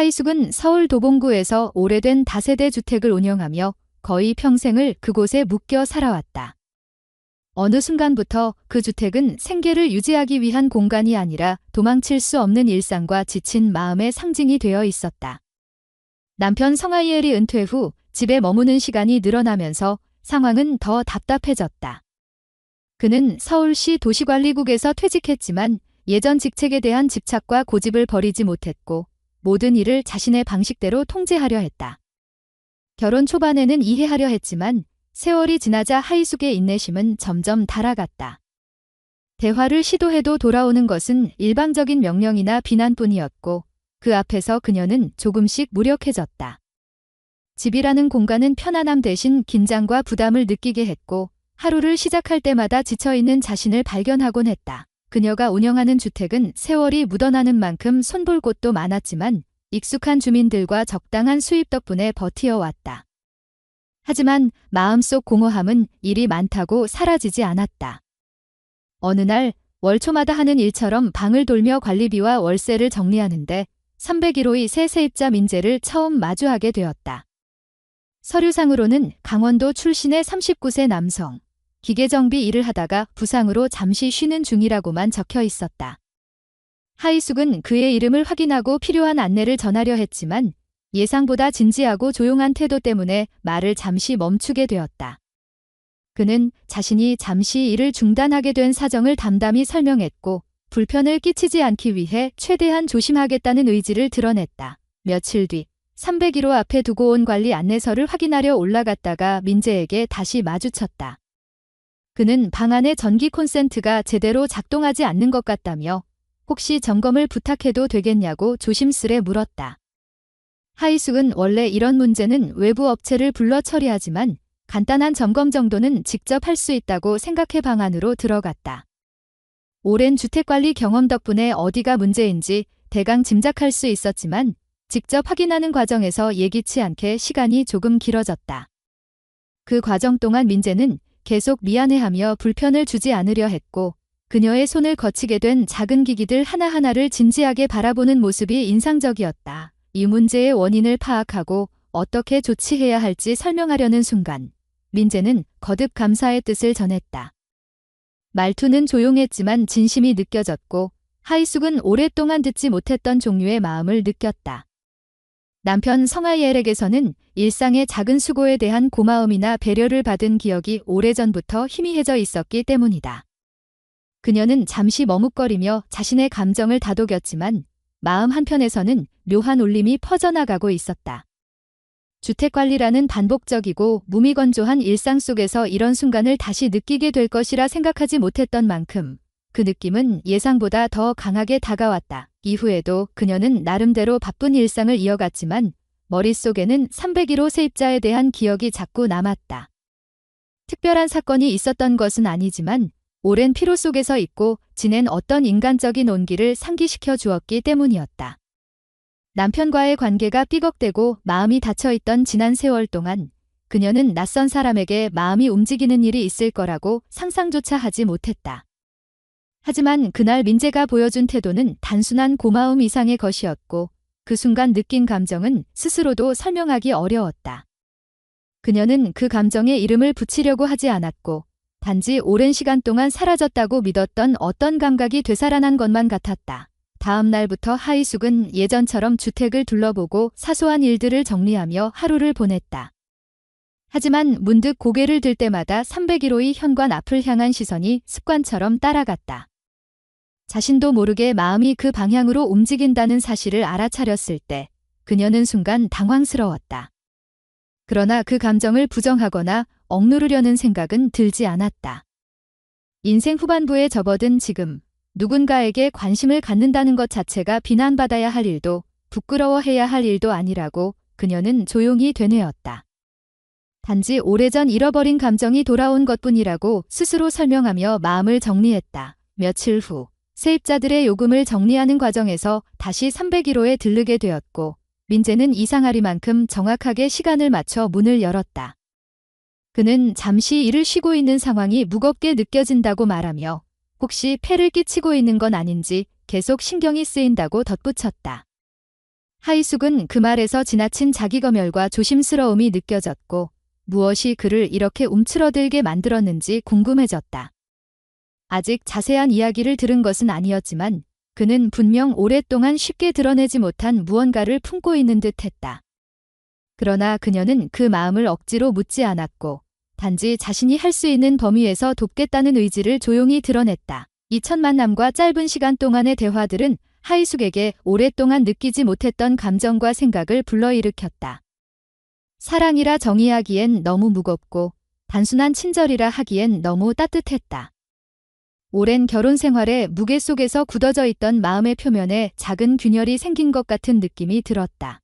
하이숙은 서울 도봉구에서 오래된 다세대 주택을 운영하며 거의 평생을 그곳에 묶여 살아왔다. 어느 순간부터 그 주택은 생계를 유지하기 위한 공간이 아니라 도망칠 수 없는 일상과 지친 마음의 상징이 되어 있었다. 남편 성하이엘이 은퇴 후 집에 머무는 시간이 늘어나면서 상황은 더 답답해졌다. 그는 서울시 도시관리국에서 퇴직했지만 예전 직책에 대한 집착과 고집을 버리지 못했고 모든 일을 자신의 방식대로 통제하려 했다. 결혼 초반에는 이해하려 했지만 세월이 지나자 하이숙의 인내심은 점점 닳아갔다. 대화를 시도해도 돌아오는 것은 일방적인 명령이나 비난뿐이었고 그 앞에서 그녀는 조금씩 무력해졌다. 집이라는 공간은 편안함 대신 긴장과 부담을 느끼게 했고 하루를 시작할 때마다 지쳐있는 자신을 발견하곤 했다. 그녀가 운영하는 주택은 세월이 묻어나는 만큼 손볼 곳도 많았지만 익숙한 주민들과 적당한 수입 덕분에 버티어왔다. 하지만 마음속 공허함은 일이 많다고 사라지지 않았다. 어느 날 월초마다 하는 일처럼 방을 돌며 관리비와 월세를 정리하는데 301호의 새 세입자 민재를 처음 마주하게 되었다. 서류상으로는 강원도 출신의 39세 남성, 기계정비 일을 하다가 부상으로 잠시 쉬는 중이라고만 적혀 있었다. 하이숙은 그의 이름을 확인하고 필요한 안내를 전하려 했지만 예상보다 진지하고 조용한 태도 때문에 말을 잠시 멈추게 되었다. 그는 자신이 잠시 일을 중단하게 된 사정을 담담히 설명했고 불편을 끼치지 않기 위해 최대한 조심하겠다는 의지를 드러냈다. 며칠 뒤 301호 앞에 두고 온 관리 안내서를 확인하려 올라갔다가 민재에게 다시 마주쳤다. 그는 방 안의 전기 콘센트가 제대로 작동하지 않는 것 같다며 혹시 점검을 부탁해도 되겠냐고 조심스레 물었다. 하이숙은 원래 이런 문제는 외부 업체를 불러 처리하지만 간단한 점검 정도는 직접 할 수 있다고 생각해 방 안으로 들어갔다. 오랜 주택관리 경험 덕분에 어디가 문제인지 대강 짐작할 수 있었지만 직접 확인하는 과정에서 예기치 않게 시간이 조금 길어졌다. 그 과정 동안 민재는 계속 미안해하며 불편을 주지 않으려 했고 그녀의 손을 거치게 된 작은 기기들 하나하나를 진지하게 바라보는 모습이 인상적이었다. 이 문제의 원인을 파악하고 어떻게 조치해야 할지 설명하려는 순간 민재는 거듭 감사의 뜻을 전했다. 말투는 조용했지만 진심이 느껴졌고 하이숙은 오랫동안 듣지 못했던 종류의 마음을 느꼈다. 남편 성하이엘에게서는 일상의 작은 수고에 대한 고마움이나 배려를 받은 기억이 오래전부터 희미해져 있었기 때문이다. 그녀는 잠시 머뭇거리며 자신의 감정을 다독였지만 마음 한편에서는 묘한 울림이 퍼져나가고 있었다. 주택관리라는 반복적이고 무미건조한 일상 속에서 이런 순간을 다시 느끼게 될 것이라 생각하지 못했던 만큼 그 느낌은 예상보다 더 강하게 다가왔다. 이후에도 그녀는 나름대로 바쁜 일상을 이어갔지만 머릿속에는 301호 세입자에 대한 기억이 자꾸 남았다. 특별한 사건이 있었던 것은 아니지만 오랜 피로 속에서 잊고 지낸 어떤 인간적인 온기를 상기시켜 주었기 때문이었다. 남편과의 관계가 삐걱대고 마음이 닫혀있던 지난 세월 동안 그녀는 낯선 사람에게 마음이 움직이는 일이 있을 거라고 상상조차 하지 못했다. 하지만 그날 민재가 보여준 태도는 단순한 고마움 이상의 것이었고 그 순간 느낀 감정은 스스로도 설명하기 어려웠다. 그녀는 그 감정에 이름을 붙이려고 하지 않았고 단지 오랜 시간 동안 사라졌다고 믿었던 어떤 감각이 되살아난 것만 같았다. 다음 날부터 하이숙은 예전처럼 주택을 둘러보고 사소한 일들을 정리하며 하루를 보냈다. 하지만 문득 고개를 들 때마다 301호의 현관 앞을 향한 시선이 습관처럼 따라갔다. 자신도 모르게 마음이 그 방향으로 움직인다는 사실을 알아차렸을 때 그녀는 순간 당황스러웠다. 그러나 그 감정을 부정하거나 억누르려는 생각은 들지 않았다. 인생 후반부에 접어든 지금 누군가에게 관심을 갖는다는 것 자체가 비난받아야 할 일도 부끄러워해야 할 일도 아니라고 그녀는 조용히 되뇌었다. 단지 오래전 잃어버린 감정이 돌아온 것뿐이라고 스스로 설명하며 마음을 정리했다. 며칠 후 세입자들의 요금을 정리하는 과정에서 다시 301호에 들르게 되었고 민재는 이상하리만큼 정확하게 시간을 맞춰 문을 열었다. 그는 잠시 일을 쉬고 있는 상황이 무겁게 느껴진다고 말하며 혹시 폐를 끼치고 있는 건 아닌지 계속 신경이 쓰인다고 덧붙였다. 하이숙은 그 말에서 지나친 자기검열과 조심스러움이 느껴졌고 무엇이 그를 이렇게 움츠러들게 만들었는지 궁금해졌다. 아직 자세한 이야기를 들은 것은 아니었지만 그는 분명 오랫동안 쉽게 드러내지 못한 무언가를 품고 있는 듯 했다. 그러나 그녀는 그 마음을 억지로 묻지 않았고 단지 자신이 할 수 있는 범위에서 돕겠다는 의지를 조용히 드러냈다. 이 첫 만남과 짧은 시간 동안의 대화들은 하이숙에게 오랫동안 느끼지 못했던 감정과 생각을 불러일으켰다. 사랑이라 정의하기엔 너무 무겁고 단순한 친절이라 하기엔 너무 따뜻했다. 오랜 결혼 생활의 무게 속에서 굳어져 있던 마음의 표면에 작은 균열이 생긴 것 같은 느낌이 들었다.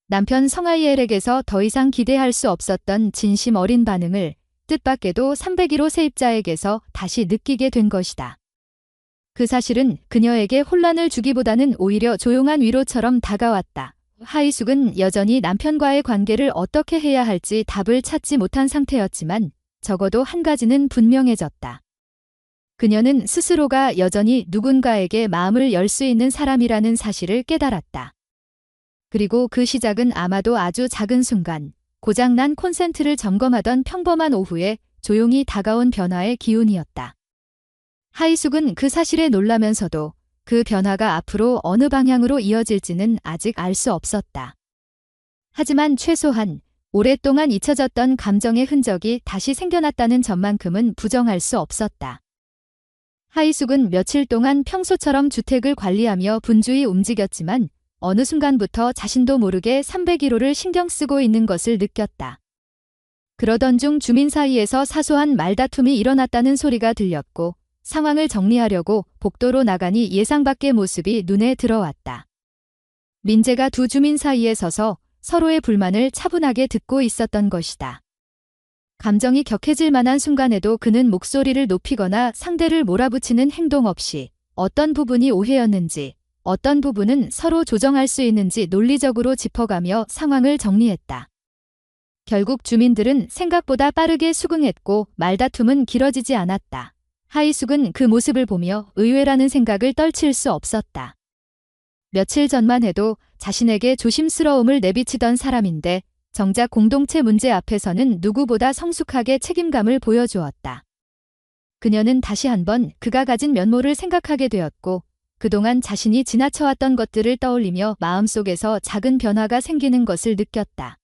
남편 성하이엘에게서 더 이상 기대할 수 없었던 진심 어린 반응을 뜻밖에도 301호 세입자에게서 다시 느끼게 된 것이다. 그 사실은 그녀에게 혼란을 주기보다는 오히려 조용한 위로처럼 다가왔다. 하이숙은 여전히 남편과의 관계를 어떻게 해야 할지 답을 찾지 못한 상태였지만 적어도 한 가지는 분명해졌다. 그녀는 스스로가 여전히 누군가에게 마음을 열 수 있는 사람이라는 사실을 깨달았다. 그리고 그 시작은 아마도 아주 작은 순간, 고장난 콘센트를 점검하던 평범한 오후에 조용히 다가온 변화의 기운이었다. 하이숙은 그 사실에 놀라면서도 그 변화가 앞으로 어느 방향으로 이어질지는 아직 알 수 없었다. 하지만 최소한 오랫동안 잊혀졌던 감정의 흔적이 다시 생겨났다는 점만큼은 부정할 수 없었다. 하이숙은 며칠 동안 평소처럼 주택을 관리하며 분주히 움직였지만 어느 순간부터 자신도 모르게 301호를 신경 쓰고 있는 것을 느꼈다. 그러던 중 주민 사이에서 사소한 말다툼이 일어났다는 소리가 들렸고 상황을 정리하려고 복도로 나가니 예상 밖의 모습이 눈에 들어왔다. 민재가 두 주민 사이에 서서 서로의 불만을 차분하게 듣고 있었던 것이다. 감정이 격해질 만한 순간에도 그는 목소리를 높이거나 상대를 몰아붙이는 행동 없이 어떤 부분이 오해였는지, 어떤 부분은 서로 조정할 수 있는지 논리적으로 짚어가며 상황을 정리했다. 결국 주민들은 생각보다 빠르게 수긍했고 말다툼은 길어지지 않았다. 하이숙은 그 모습을 보며 의외라는 생각을 떨칠 수 없었다. 며칠 전만 해도 자신에게 조심스러움을 내비치던 사람인데 정작 공동체 문제 앞에서는 누구보다 성숙하게 책임감을 보여주었다. 그녀는 다시 한번 그가 가진 면모를 생각하게 되었고 그동안 자신이 지나쳐왔던 것들을 떠올리며 마음속에서 작은 변화가 생기는 것을 느꼈다.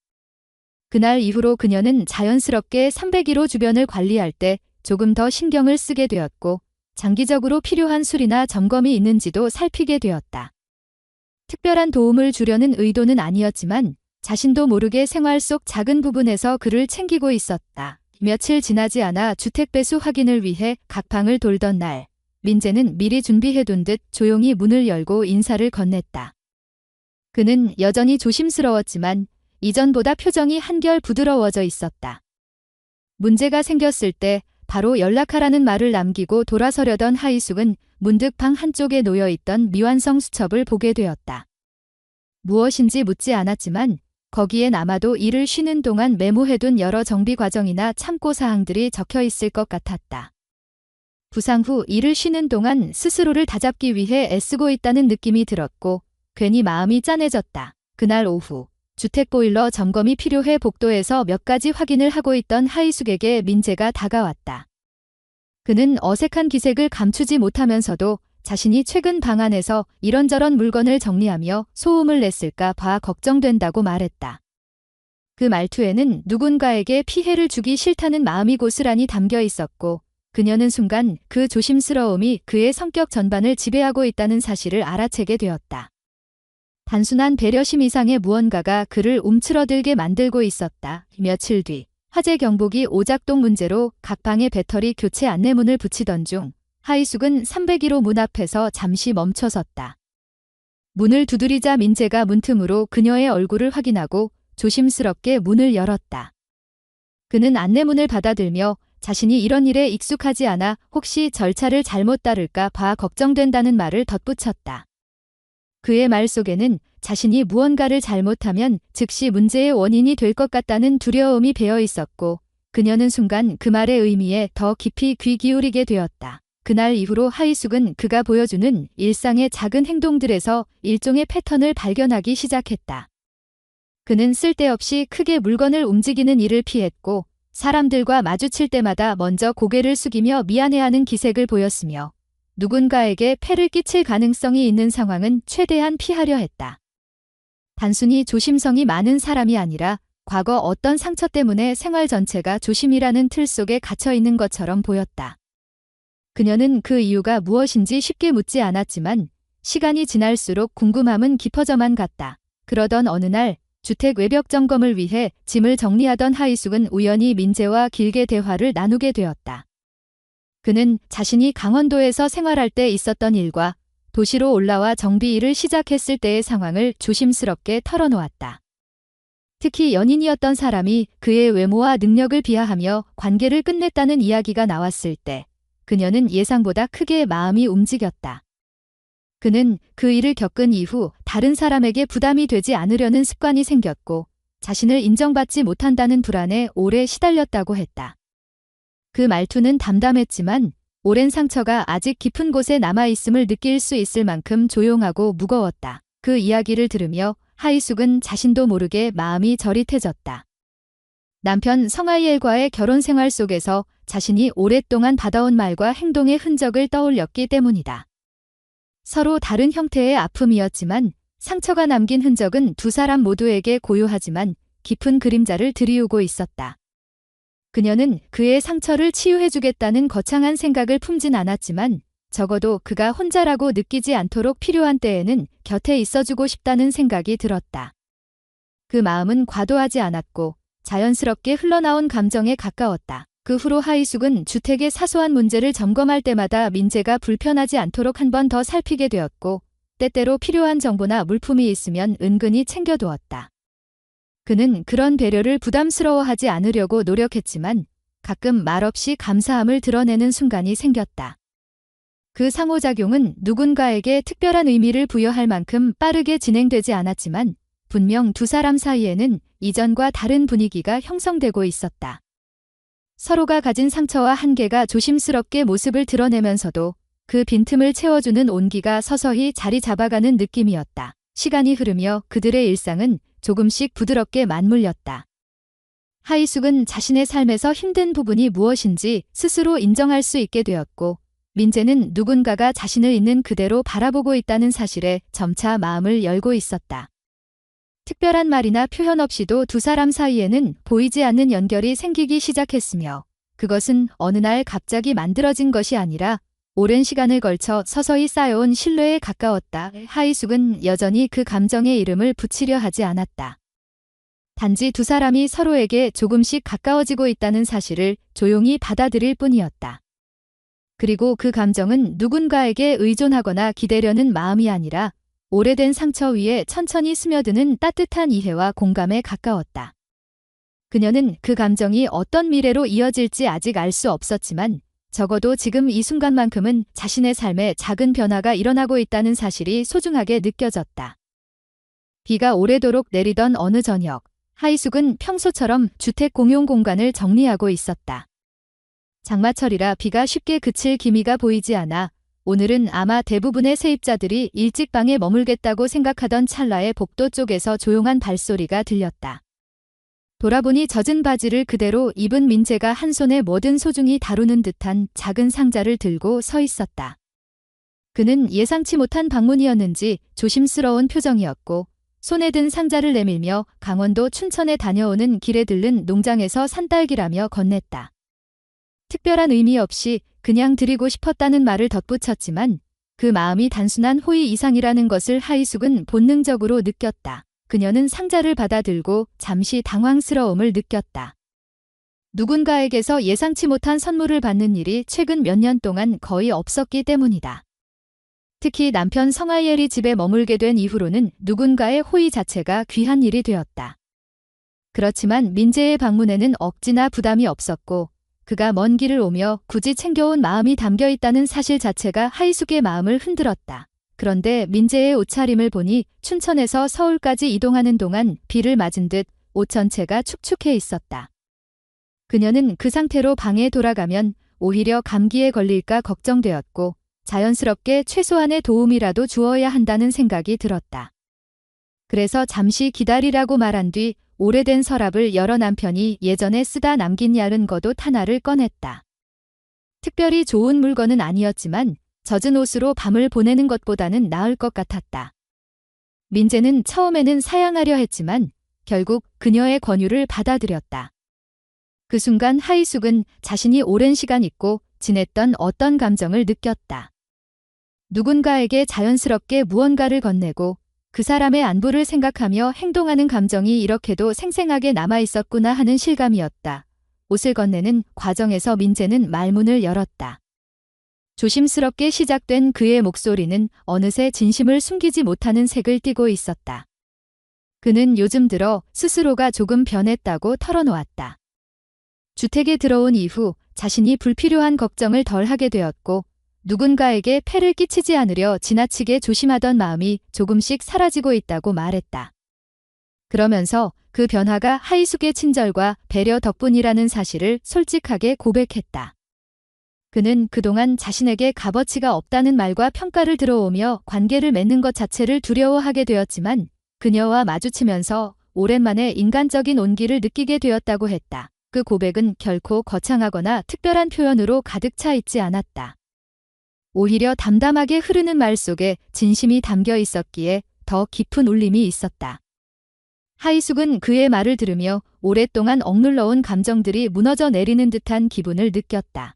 그날 이후로 그녀는 자연스럽게 301호 주변을 관리할 때 조금 더 신경을 쓰게 되었고 장기적으로 필요한 수리나 점검이 있는지도 살피게 되었다. 특별한 도움을 주려는 의도는 아니었지만 자신도 모르게 생활 속 작은 부분에서 그를 챙기고 있었다. 며칠 지나지 않아 주택 배수 확인을 위해 각 방을 돌던 날, 민재는 미리 준비해둔 듯 조용히 문을 열고 인사를 건넸다. 그는 여전히 조심스러웠지만 이전보다 표정이 한결 부드러워져 있었다. 문제가 생겼을 때 바로 연락하라는 말을 남기고 돌아서려던 하이숙은 문득 방 한쪽에 놓여있던 미완성 수첩을 보게 되었다. 무엇인지 묻지 않았지만 거기엔 아마도 일을 쉬는 동안 메모해둔 여러 정비 과정이나 참고 사항들이 적혀 있을 것 같았다. 부상 후 일을 쉬는 동안 스스로를 다잡기 위해 애쓰고 있다는 느낌이 들었고 괜히 마음이 짠해졌다. 그날 오후 주택 보일러 점검이 필요해 복도에서 몇 가지 확인을 하고 있던 하이숙에게 민재가 다가왔다. 그는 어색한 기색을 감추지 못하면서도 자신이 최근 방안에서 이런저런 물건을 정리하며 소음을 냈을까 봐 걱정된다고 말했다. 그 말투에는 누군가에게 피해를 주기 싫다는 마음이 고스란히 담겨 있었고 그녀는 순간 그 조심스러움이 그의 성격 전반을 지배하고 있다는 사실을 알아채게 되었다. 단순한 배려심 이상의 무언가가 그를 움츠러들게 만들고 있었다. 며칠 뒤 화재 경보기 오작동 문제로 각 방에 배터리 교체 안내문을 붙이던 중 하이숙은 301호 문 앞에서 잠시 멈춰섰다. 문을 두드리자 민재가 문틈으로 그녀의 얼굴을 확인하고 조심스럽게 문을 열었다. 그는 안내문을 받아들며 자신이 이런 일에 익숙하지 않아 혹시 절차를 잘못 따를까 봐 걱정된다는 말을 덧붙였다. 그의 말 속에는 자신이 무언가를 잘못하면 즉시 문제의 원인이 될 것 같다는 두려움이 배어 있었고 그녀는 순간 그 말의 의미에 더 깊이 귀 기울이게 되었다. 그날 이후로 하이숙은 그가 보여주는 일상의 작은 행동들에서 일종의 패턴을 발견하기 시작했다. 그는 쓸데없이 크게 물건을 움직이는 일을 피했고 사람들과 마주칠 때마다 먼저 고개를 숙이며 미안해하는 기색을 보였으며 누군가에게 폐를 끼칠 가능성이 있는 상황은 최대한 피하려 했다. 단순히 조심성이 많은 사람이 아니라 과거 어떤 상처 때문에 생활 전체가 조심이라는 틀 속에 갇혀 있는 것처럼 보였다. 그녀는 그 이유가 무엇인지 쉽게 묻지 않았지만 시간이 지날수록 궁금함은 깊어져만 갔다. 그러던 어느 날 주택 외벽 점검을 위해 짐을 정리하던 하이숙은 우연히 민재와 길게 대화를 나누게 되었다. 그는 자신이 강원도에서 생활할 때 있었던 일과 도시로 올라와 정비 일을 시작했을 때의 상황을 조심스럽게 털어놓았다. 특히 연인이었던 사람이 그의 외모와 능력을 비하하며 관계를 끝냈다는 이야기가 나왔을 때 그녀는 예상보다 크게 마음이 움직였다. 그는 그 일을 겪은 이후 다른 사람에게 부담이 되지 않으려는 습관이 생겼고 자신을 인정받지 못한다는 불안에 오래 시달렸다고 했다. 그 말투는 담담했지만 오랜 상처가 아직 깊은 곳에 남아있음을 느낄 수 있을 만큼 조용하고 무거웠다. 그 이야기를 들으며 하이숙은 자신도 모르게 마음이 저릿해졌다. 남편 성하이엘과의 결혼 생활 속에서 자신이 오랫동안 받아온 말과 행동의 흔적을 떠올렸기 때문이다. 서로 다른 형태의 아픔이었지만 상처가 남긴 흔적은 두 사람 모두에게 고요하지만 깊은 그림자를 드리우고 있었다. 그녀는 그의 상처를 치유해주겠다는 거창한 생각을 품진 않았지만 적어도 그가 혼자라고 느끼지 않도록 필요한 때에는 곁에 있어주고 싶다는 생각이 들었다. 그 마음은 과도하지 않았고 자연스럽게 흘러나온 감정에 가까웠다. 그 후로 하이숙은 주택의 사소한 문제를 점검할 때마다 민재가 불편하지 않도록 한 번 더 살피게 되었고 때때로 필요한 정보나 물품이 있으면 은근히 챙겨두었다. 그는 그런 배려를 부담스러워하지 않으려고 노력했지만 가끔 말없이 감사함을 드러내는 순간이 생겼다. 그 상호작용은 누군가에게 특별한 의미를 부여할 만큼 빠르게 진행되지 않았지만 분명 두 사람 사이에는 이전과 다른 분위기가 형성되고 있었다. 서로가 가진 상처와 한계가 조심스럽게 모습을 드러내면서도 그 빈틈을 채워주는 온기가 서서히 자리 잡아가는 느낌이었다. 시간이 흐르며 그들의 일상은 조금씩 부드럽게 맞물렸다. 하이숙은 자신의 삶에서 힘든 부분이 무엇인지 스스로 인정할 수 있게 되었고 민재는 누군가가 자신을 있는 그대로 바라보고 있다는 사실에 점차 마음을 열고 있었다. 특별한 말이나 표현 없이도 두 사람 사이에는 보이지 않는 연결이 생기기 시작했으며 그것은 어느 날 갑자기 만들어진 것이 아니라 오랜 시간을 걸쳐 서서히 쌓여온 신뢰에 가까웠다. 하이숙은 여전히 그 감정의 이름을 붙이려 하지 않았다. 단지 두 사람이 서로에게 조금씩 가까워지고 있다는 사실을 조용히 받아들일 뿐이었다. 그리고 그 감정은 누군가에게 의존하거나 기대려는 마음이 아니라 오래된 상처 위에 천천히 스며드는 따뜻한 이해와 공감에 가까웠다. 그녀는 그 감정이 어떤 미래로 이어질지 아직 알 수 없었지만 적어도 지금 이 순간만큼은 자신의 삶에 작은 변화가 일어나고 있다는 사실이 소중하게 느껴졌다. 비가 오래도록 내리던 어느 저녁, 하이숙은 평소처럼 주택 공용 공간을 정리하고 있었다. 장마철이라 비가 쉽게 그칠 기미가 보이지 않아 오늘은 아마 대부분의 세입자들이 일찍 방에 머물겠다고 생각하던 찰나에 복도 쪽에서 조용한 발소리가 들렸다. 돌아보니 젖은 바지를 그대로 입은 민재가 한 손에 뭐든 소중히 다루는 듯한 작은 상자를 들고 서 있었다. 그는 예상치 못한 방문이었는지 조심스러운 표정이었고 손에 든 상자를 내밀며 강원도 춘천에 다녀오는 길에 들른 농장에서 산 딸기라며 건넸다. 특별한 의미 없이 그냥 드리고 싶었다는 말을 덧붙였지만 그 마음이 단순한 호의 이상이라는 것을 하이숙은 본능적으로 느꼈다. 그녀는 상자를 받아들고 잠시 당황스러움을 느꼈다. 누군가에게서 예상치 못한 선물을 받는 일이 최근 몇 년 동안 거의 없었기 때문이다. 특히 남편 성하이엘이 집에 머물게 된 이후로는 누군가의 호의 자체가 귀한 일이 되었다. 그렇지만 민재의 방문에는 억지나 부담이 없었고 그가 먼 길을 오며 굳이 챙겨온 마음이 담겨 있다는 사실 자체가 하이숙의 마음을 흔들었다. 그런데 민재의 옷차림을 보니 춘천에서 서울까지 이동하는 동안 비를 맞은 듯 옷 전체가 축축해 있었다. 그녀는 그 상태로 방에 돌아가면 오히려 감기에 걸릴까 걱정되었고 자연스럽게 최소한의 도움이라도 주어야 한다는 생각이 들었다. 그래서 잠시 기다리라고 말한 뒤 오래된 서랍을 열어 남편이 예전에 쓰다 남긴 얇은 겉옷 하나를 꺼냈다. 특별히 좋은 물건은 아니었지만 젖은 옷으로 밤을 보내는 것보다는 나을 것 같았다. 민재는 처음에는 사양하려 했지만 결국 그녀의 권유를 받아들였다. 그 순간 하이숙은 자신이 오랜 시간 잊고 지냈던 어떤 감정을 느꼈다. 누군가에게 자연스럽게 무언가를 건네고 그 사람의 안부를 생각하며 행동하는 감정이 이렇게도 생생하게 남아있었구나 하는 실감이었다. 옷을 건네는 과정에서 민재는 말문을 열었다. 조심스럽게 시작된 그의 목소리는 어느새 진심을 숨기지 못하는 색을 띠고 있었다. 그는 요즘 들어 스스로가 조금 변했다고 털어놓았다. 주택에 들어온 이후 자신이 불필요한 걱정을 덜 하게 되었고 누군가에게 폐를 끼치지 않으려 지나치게 조심하던 마음이 조금씩 사라지고 있다고 말했다. 그러면서 그 변화가 하이숙의 친절과 배려 덕분이라는 사실을 솔직하게 고백했다. 그는 그동안 자신에게 값어치가 없다는 말과 평가를 들어오며 관계를 맺는 것 자체를 두려워하게 되었지만 그녀와 마주치면서 오랜만에 인간적인 온기를 느끼게 되었다고 했다. 그 고백은 결코 거창하거나 특별한 표현으로 가득 차 있지 않았다. 오히려 담담하게 흐르는 말 속에 진심이 담겨 있었기에 더 깊은 울림이 있었다. 하이숙은 그의 말을 들으며 오랫동안 억눌러온 감정들이 무너져 내리는 듯한 기분을 느꼈다.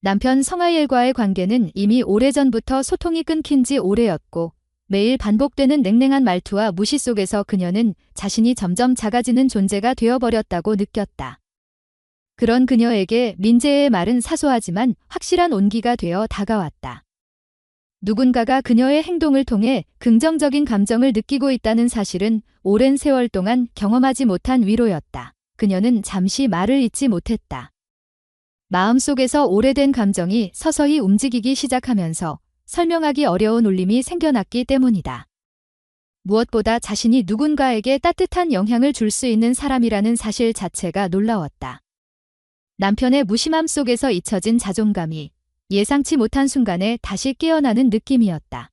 남편 성하엘과의 관계는 이미 오래전부터 소통이 끊긴 지 오래였고 매일 반복되는 냉랭한 말투와 무시 속에서 그녀는 자신이 점점 작아지는 존재가 되어버렸다고 느꼈다. 그런 그녀에게 민재의 말은 사소하지만 확실한 온기가 되어 다가왔다. 누군가가 그녀의 행동을 통해 긍정적인 감정을 느끼고 있다는 사실은 오랜 세월 동안 경험하지 못한 위로였다. 그녀는 잠시 말을 잇지 못했다. 마음속에서 오래된 감정이 서서히 움직이기 시작하면서 설명하기 어려운 울림이 생겨났기 때문이다. 무엇보다 자신이 누군가에게 따뜻한 영향을 줄 수 있는 사람이라는 사실 자체가 놀라웠다. 남편의 무심함 속에서 잊혀진 자존감이 예상치 못한 순간에 다시 깨어나는 느낌이었다.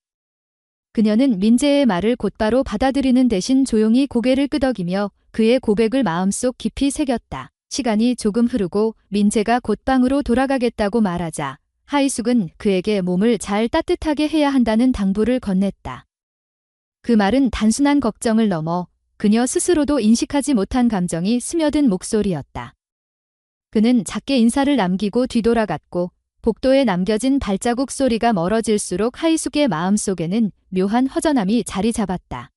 그녀는 민재의 말을 곧바로 받아들이는 대신 조용히 고개를 끄덕이며 그의 고백을 마음속 깊이 새겼다. 시간이 조금 흐르고 민재가 곧 방으로 돌아가겠다고 말하자 하이숙은 그에게 몸을 잘 따뜻하게 해야 한다는 당부를 건넸다. 그 말은 단순한 걱정을 넘어 그녀 스스로도 인식하지 못한 감정이 스며든 목소리였다. 그는 작게 인사를 남기고 뒤돌아갔고 복도에 남겨진 발자국 소리가 멀어질수록 하이숙의 마음속에는 묘한 허전함이 자리 잡았다.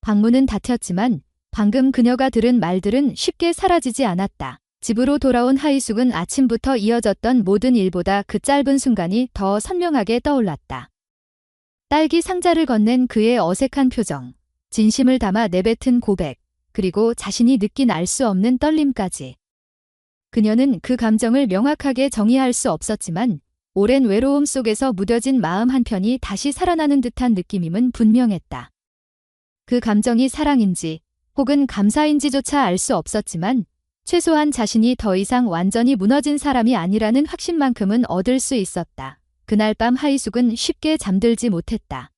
방문은 닫혔지만 방금 그녀가 들은 말들은 쉽게 사라지지 않았다. 집으로 돌아온 하이숙은 아침부터 이어졌던 모든 일보다 그 짧은 순간이 더 선명하게 떠올랐다. 딸기 상자를 건넨 그의 어색한 표정, 진심을 담아 내뱉은 고백, 그리고 자신이 느낀 알 수 없는 떨림까지. 그녀는 그 감정을 명확하게 정의할 수 없었지만 오랜 외로움 속에서 무뎌진 마음 한편이 다시 살아나는 듯한 느낌임은 분명했다. 그 감정이 사랑인지 혹은 감사인지조차 알 수 없었지만 최소한 자신이 더 이상 완전히 무너진 사람이 아니라는 확신만큼은 얻을 수 있었다. 그날 밤 하이숙은 쉽게 잠들지 못했다.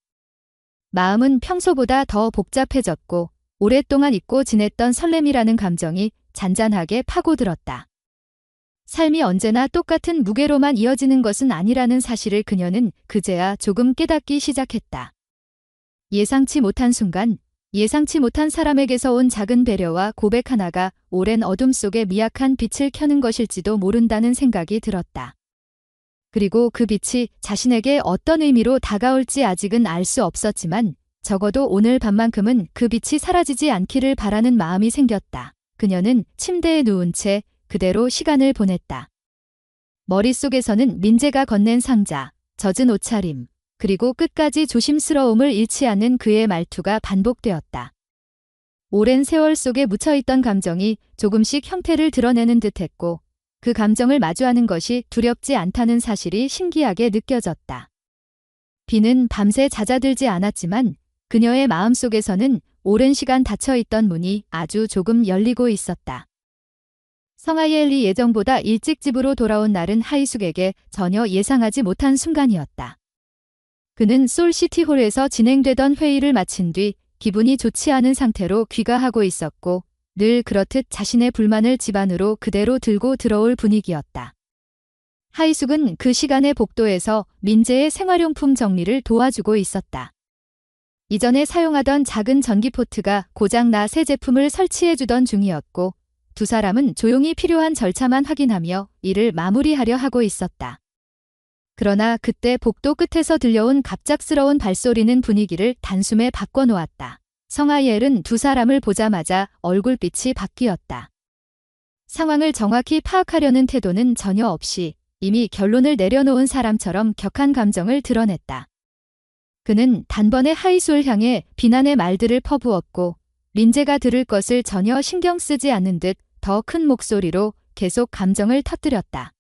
마음은 평소보다 더 복잡해졌고 오랫동안 잊고 지냈던 설렘이라는 감정이 잔잔하게 파고들었다. 삶이 언제나 똑같은 무게로만 이어지는 것은 아니라는 사실을 그녀는 그제야 조금 깨닫기 시작했다. 예상치 못한 순간, 예상치 못한 사람에게서 온 작은 배려와 고백 하나가 오랜 어둠 속에 미약한 빛을 켜는 것일지도 모른다는 생각이 들었다. 그리고 그 빛이 자신에게 어떤 의미로 다가올지 아직은 알 수 없었지만 적어도 오늘 밤만큼은 그 빛이 사라지지 않기를 바라는 마음이 생겼다. 그녀는 침대에 누운 채 그대로 시간을 보냈다. 머릿속에서는 민재가 건넨 상자, 젖은 옷차림, 그리고 끝까지 조심스러움을 잃지 않는 그의 말투가 반복되었다. 오랜 세월 속에 묻혀있던 감정이 조금씩 형태를 드러내는 듯했고 그 감정을 마주하는 것이 두렵지 않다는 사실이 신기하게 느껴졌다. 비는 밤새 잦아들지 않았지만 그녀의 마음속에서는 오랜 시간 닫혀있던 문이 아주 조금 열리고 있었다. 성하이엘이 예정보다 일찍 집으로 돌아온 날은 하이숙에게 전혀 예상하지 못한 순간이었다. 그는 솔시티홀에서 진행되던 회의를 마친 뒤 기분이 좋지 않은 상태로 귀가하고 있었고 늘 그렇듯 자신의 불만을 집 안으로 그대로 들고 들어올 분위기였다. 하이숙은 그 시간에 복도에서 민재의 생활용품 정리를 도와주고 있었다. 이전에 사용하던 작은 전기포트가 고장나 새 제품을 설치해주던 중이었고 두 사람은 조용히 필요한 절차만 확인하며 일을 마무리하려 하고 있었다. 그러나 그때 복도 끝에서 들려온 갑작스러운 발소리는 분위기를 단숨에 바꿔놓았다. 성하이엘은 두 사람을 보자마자 얼굴빛이 바뀌었다. 상황을 정확히 파악하려는 태도는 전혀 없이 이미 결론을 내려놓은 사람처럼 격한 감정을 드러냈다. 그는 단번에 하이수를 향해 비난의 말들을 퍼부었고 민재가 들을 것을 전혀 신경 쓰지 않는 듯 더 큰 목소리로 계속 감정을 터뜨렸다.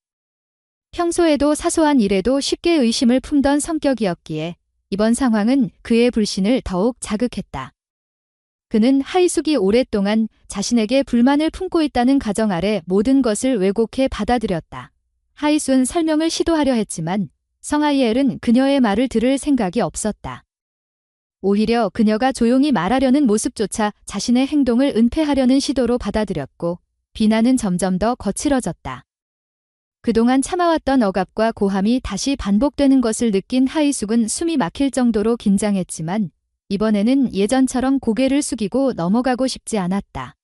평소에도 사소한 일에도 쉽게 의심을 품던 성격이었기에 이번 상황은 그의 불신을 더욱 자극했다. 그는 하이숙이 오랫동안 자신에게 불만을 품고 있다는 가정 아래 모든 것을 왜곡해 받아들였다. 하이숙은 설명을 시도하려 했지만 성하이엘은 그녀의 말을 들을 생각이 없었다. 오히려 그녀가 조용히 말하려는 모습조차 자신의 행동을 은폐하려는 시도로 받아들였고 비난은 점점 더 거칠어졌다. 그동안 참아왔던 억압과 고함이 다시 반복되는 것을 느낀 하이숙은 숨이 막힐 정도로 긴장했지만 이번에는 예전처럼 고개를 숙이고 넘어가고 싶지 않았다.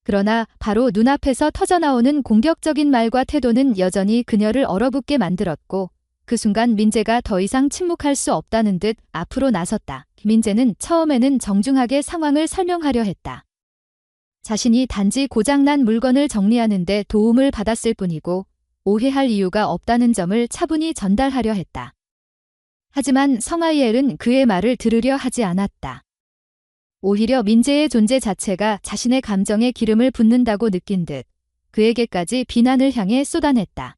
그러나 바로 눈앞에서 터져나오는 공격적인 말과 태도는 여전히 그녀를 얼어붙게 만들었고 그 순간 민재가 더 이상 침묵할 수 없다는 듯 앞으로 나섰다. 민재는 처음에는 정중하게 상황을 설명하려 했다. 자신이 단지 고장난 물건을 정리하는 데 도움을 받았을 뿐이고 오해할 이유가 없다는 점을 차분히 전달하려 했다. 하지만 성하이엘은 그의 말을 들으려 하지 않았다. 오히려 민재의 존재 자체가 자신의 감정에 기름을 붓는다고 느낀 듯 그에게까지 비난을 향해 쏟아냈다.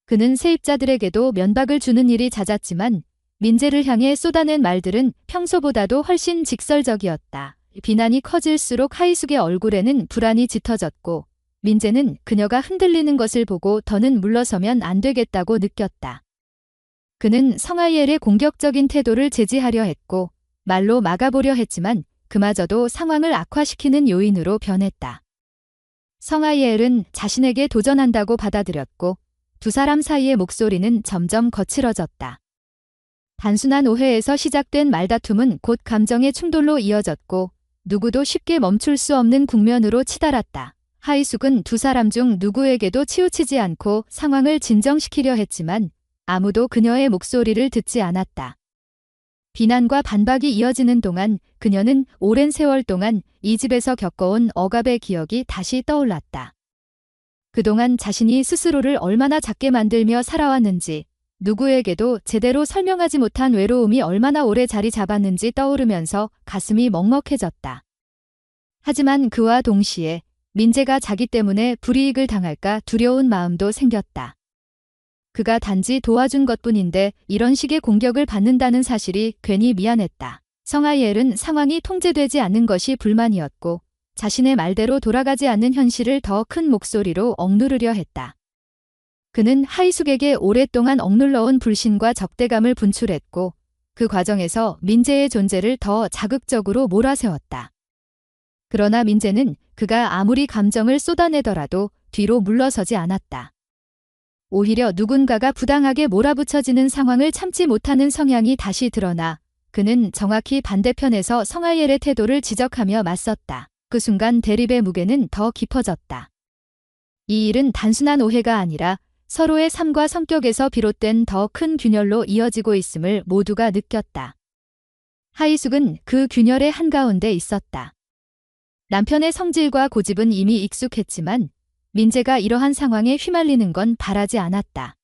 그는 세입자들에게도 면박을 주는 일이 잦았지만 민재를 향해 쏟아낸 말들은 평소보다도 훨씬 직설적이었다. 비난이 커질수록 하이숙의 얼굴에는 불안이 짙어졌고 민재는 그녀가 흔들리는 것을 보고 더는 물러서면 안 되겠다고 느꼈다. 그는 성하이엘의 공격적인 태도를 제지하려 했고 말로 막아보려 했지만 그마저도 상황을 악화시키는 요인으로 변했다. 성하이엘은 자신에게 도전한다고 받아들였고 두 사람 사이의 목소리는 점점 거칠어졌다. 단순한 오해에서 시작된 말다툼은 곧 감정의 충돌로 이어졌고 누구도 쉽게 멈출 수 없는 국면으로 치달았다. 하이숙은 두 사람 중 누구에게도 치우치지 않고 상황을 진정시키려 했지만 아무도 그녀의 목소리를 듣지 않았다. 비난과 반박이 이어지는 동안 그녀는 오랜 세월 동안 이 집에서 겪어온 억압의 기억이 다시 떠올랐다. 그동안 자신이 스스로를 얼마나 작게 만들며 살아왔는지, 누구에게도 제대로 설명하지 못한 외로움이 얼마나 오래 자리 잡았는지 떠오르면서 가슴이 먹먹해졌다. 하지만 그와 동시에 민재가 자기 때문에 불이익을 당할까 두려운 마음도 생겼다. 그가 단지 도와준 것뿐인데 이런 식의 공격을 받는다는 사실이 괜히 미안했다. 성하이엘은 상황이 통제되지 않는 것이 불만이었고 자신의 말대로 돌아가지 않는 현실을 더 큰 목소리로 억누르려 했다. 그는 하이숙에게 오랫동안 억눌러온 불신과 적대감을 분출했고 그 과정에서 민재의 존재를 더 자극적으로 몰아세웠다. 그러나 민재는 그가 아무리 감정을 쏟아내더라도 뒤로 물러서지 않았다. 오히려 누군가가 부당하게 몰아붙여지는 상황을 참지 못하는 성향이 다시 드러나 그는 정확히 반대편에서 성하이엘의 태도를 지적하며 맞섰다. 그 순간 대립의 무게는 더 깊어졌다. 이 일은 단순한 오해가 아니라 서로의 삶과 성격에서 비롯된 더 큰 균열로 이어지고 있음을 모두가 느꼈다. 하이숙은 그 균열의 한가운데 있었다. 남편의 성질과 고집은 이미 익숙했지만 민재가 이러한 상황에 휘말리는 건 바라지 않았다.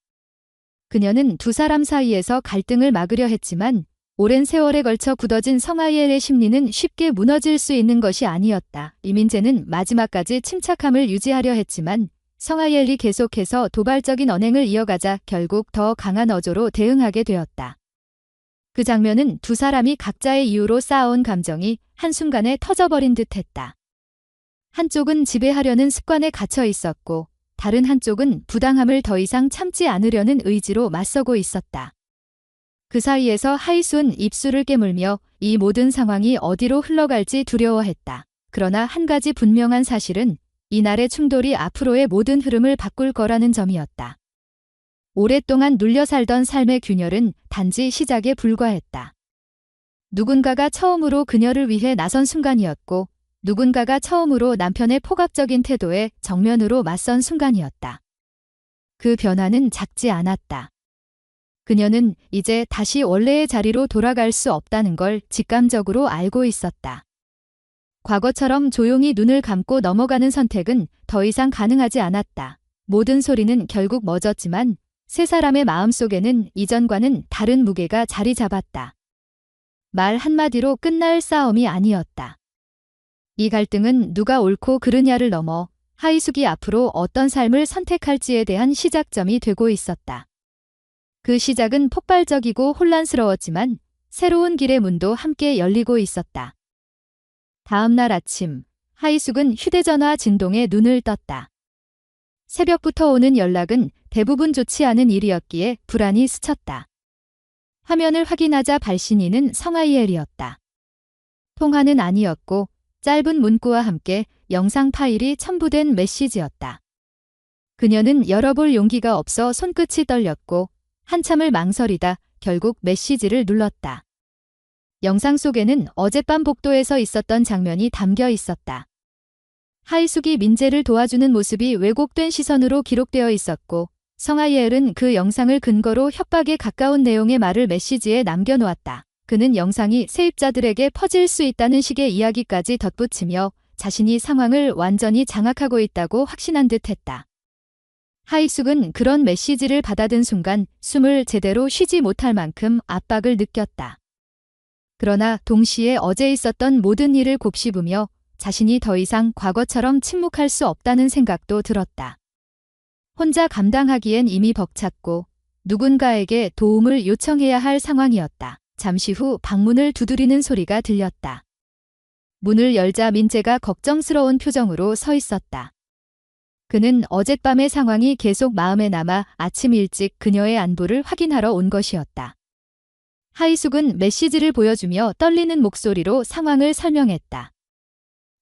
그녀는 두 사람 사이에서 갈등을 막으려 했지만 오랜 세월에 걸쳐 굳어진 성하이엘의 심리는 쉽게 무너질 수 있는 것이 아니었다. 이민재는 마지막까지 침착함을 유지하려 했지만 성하이엘이 계속해서 도발적인 언행을 이어가자 결국 더 강한 어조로 대응하게 되었다. 그 장면은 두 사람이 각자의 이유로 쌓아온 감정이 한순간에 터져버린 듯했다. 한쪽은 지배하려는 습관에 갇혀 있었고 다른 한쪽은 부당함을 더 이상 참지 않으려는 의지로 맞서고 있었다. 그 사이에서 하이순 입술을 깨물며 이 모든 상황이 어디로 흘러갈지 두려워했다. 그러나 한 가지 분명한 사실은 이날의 충돌이 앞으로의 모든 흐름을 바꿀 거라는 점이었다. 오랫동안 눌려 살던 삶의 균열은 단지 시작에 불과했다. 누군가가 처음으로 그녀를 위해 나선 순간이었고 누군가가 처음으로 남편의 포각적인 태도에 정면으로 맞선 순간이었다. 그 변화는 작지 않았다. 그녀는 이제 다시 원래의 자리로 돌아갈 수 없다는 걸 직감적으로 알고 있었다. 과거처럼 조용히 눈을 감고 넘어가는 선택은 더 이상 가능하지 않았다. 모든 소리는 결국 멎었지만 세 사람의 마음속에는 이전과는 다른 무게가 자리 잡았다. 말 한마디로 끝날 싸움이 아니었다. 이 갈등은 누가 옳고 그르냐를 넘어 하이숙이 앞으로 어떤 삶을 선택할지에 대한 시작점이 되고 있었다. 그 시작은 폭발적이고 혼란스러웠지만 새로운 길의 문도 함께 열리고 있었다. 다음 날 아침, 하이숙은 휴대전화 진동에 눈을 떴다. 새벽부터 오는 연락은 대부분 좋지 않은 일이었기에 불안이 스쳤다. 화면을 확인하자 발신인은 성아이엘이었다. 통화는 아니었고 짧은 문구와 함께 영상 파일이 첨부된 메시지였다. 그녀는 열어볼 용기가 없어 손끝이 떨렸고 한참을 망설이다 결국 메시지를 눌렀다. 영상 속에는 어젯밤 복도에서 있었던 장면이 담겨 있었다. 하이숙이 민재를 도와주는 모습이 왜곡된 시선으로 기록되어 있었고 성아이엘은 그 영상을 근거로 협박에 가까운 내용의 말을 메시지에 남겨놓았다. 그는 영상이 세입자들에게 퍼질 수 있다는 식의 이야기까지 덧붙이며 자신이 상황을 완전히 장악하고 있다고 확신한 듯했다. 하이숙은 그런 메시지를 받아든 순간 숨을 제대로 쉬지 못할 만큼 압박을 느꼈다. 그러나 동시에 어제 있었던 모든 일을 곱씹으며 자신이 더 이상 과거처럼 침묵할 수 없다는 생각도 들었다. 혼자 감당하기엔 이미 벅찼고 누군가에게 도움을 요청해야 할 상황이었다. 잠시 후 방문을 두드리는 소리가 들렸다. 문을 열자 민재가 걱정스러운 표정으로 서 있었다. 그는 어젯밤의 상황이 계속 마음에 남아 아침 일찍 그녀의 안부를 확인하러 온 것이었다. 하이숙은 메시지를 보여주며 떨리는 목소리로 상황을 설명했다.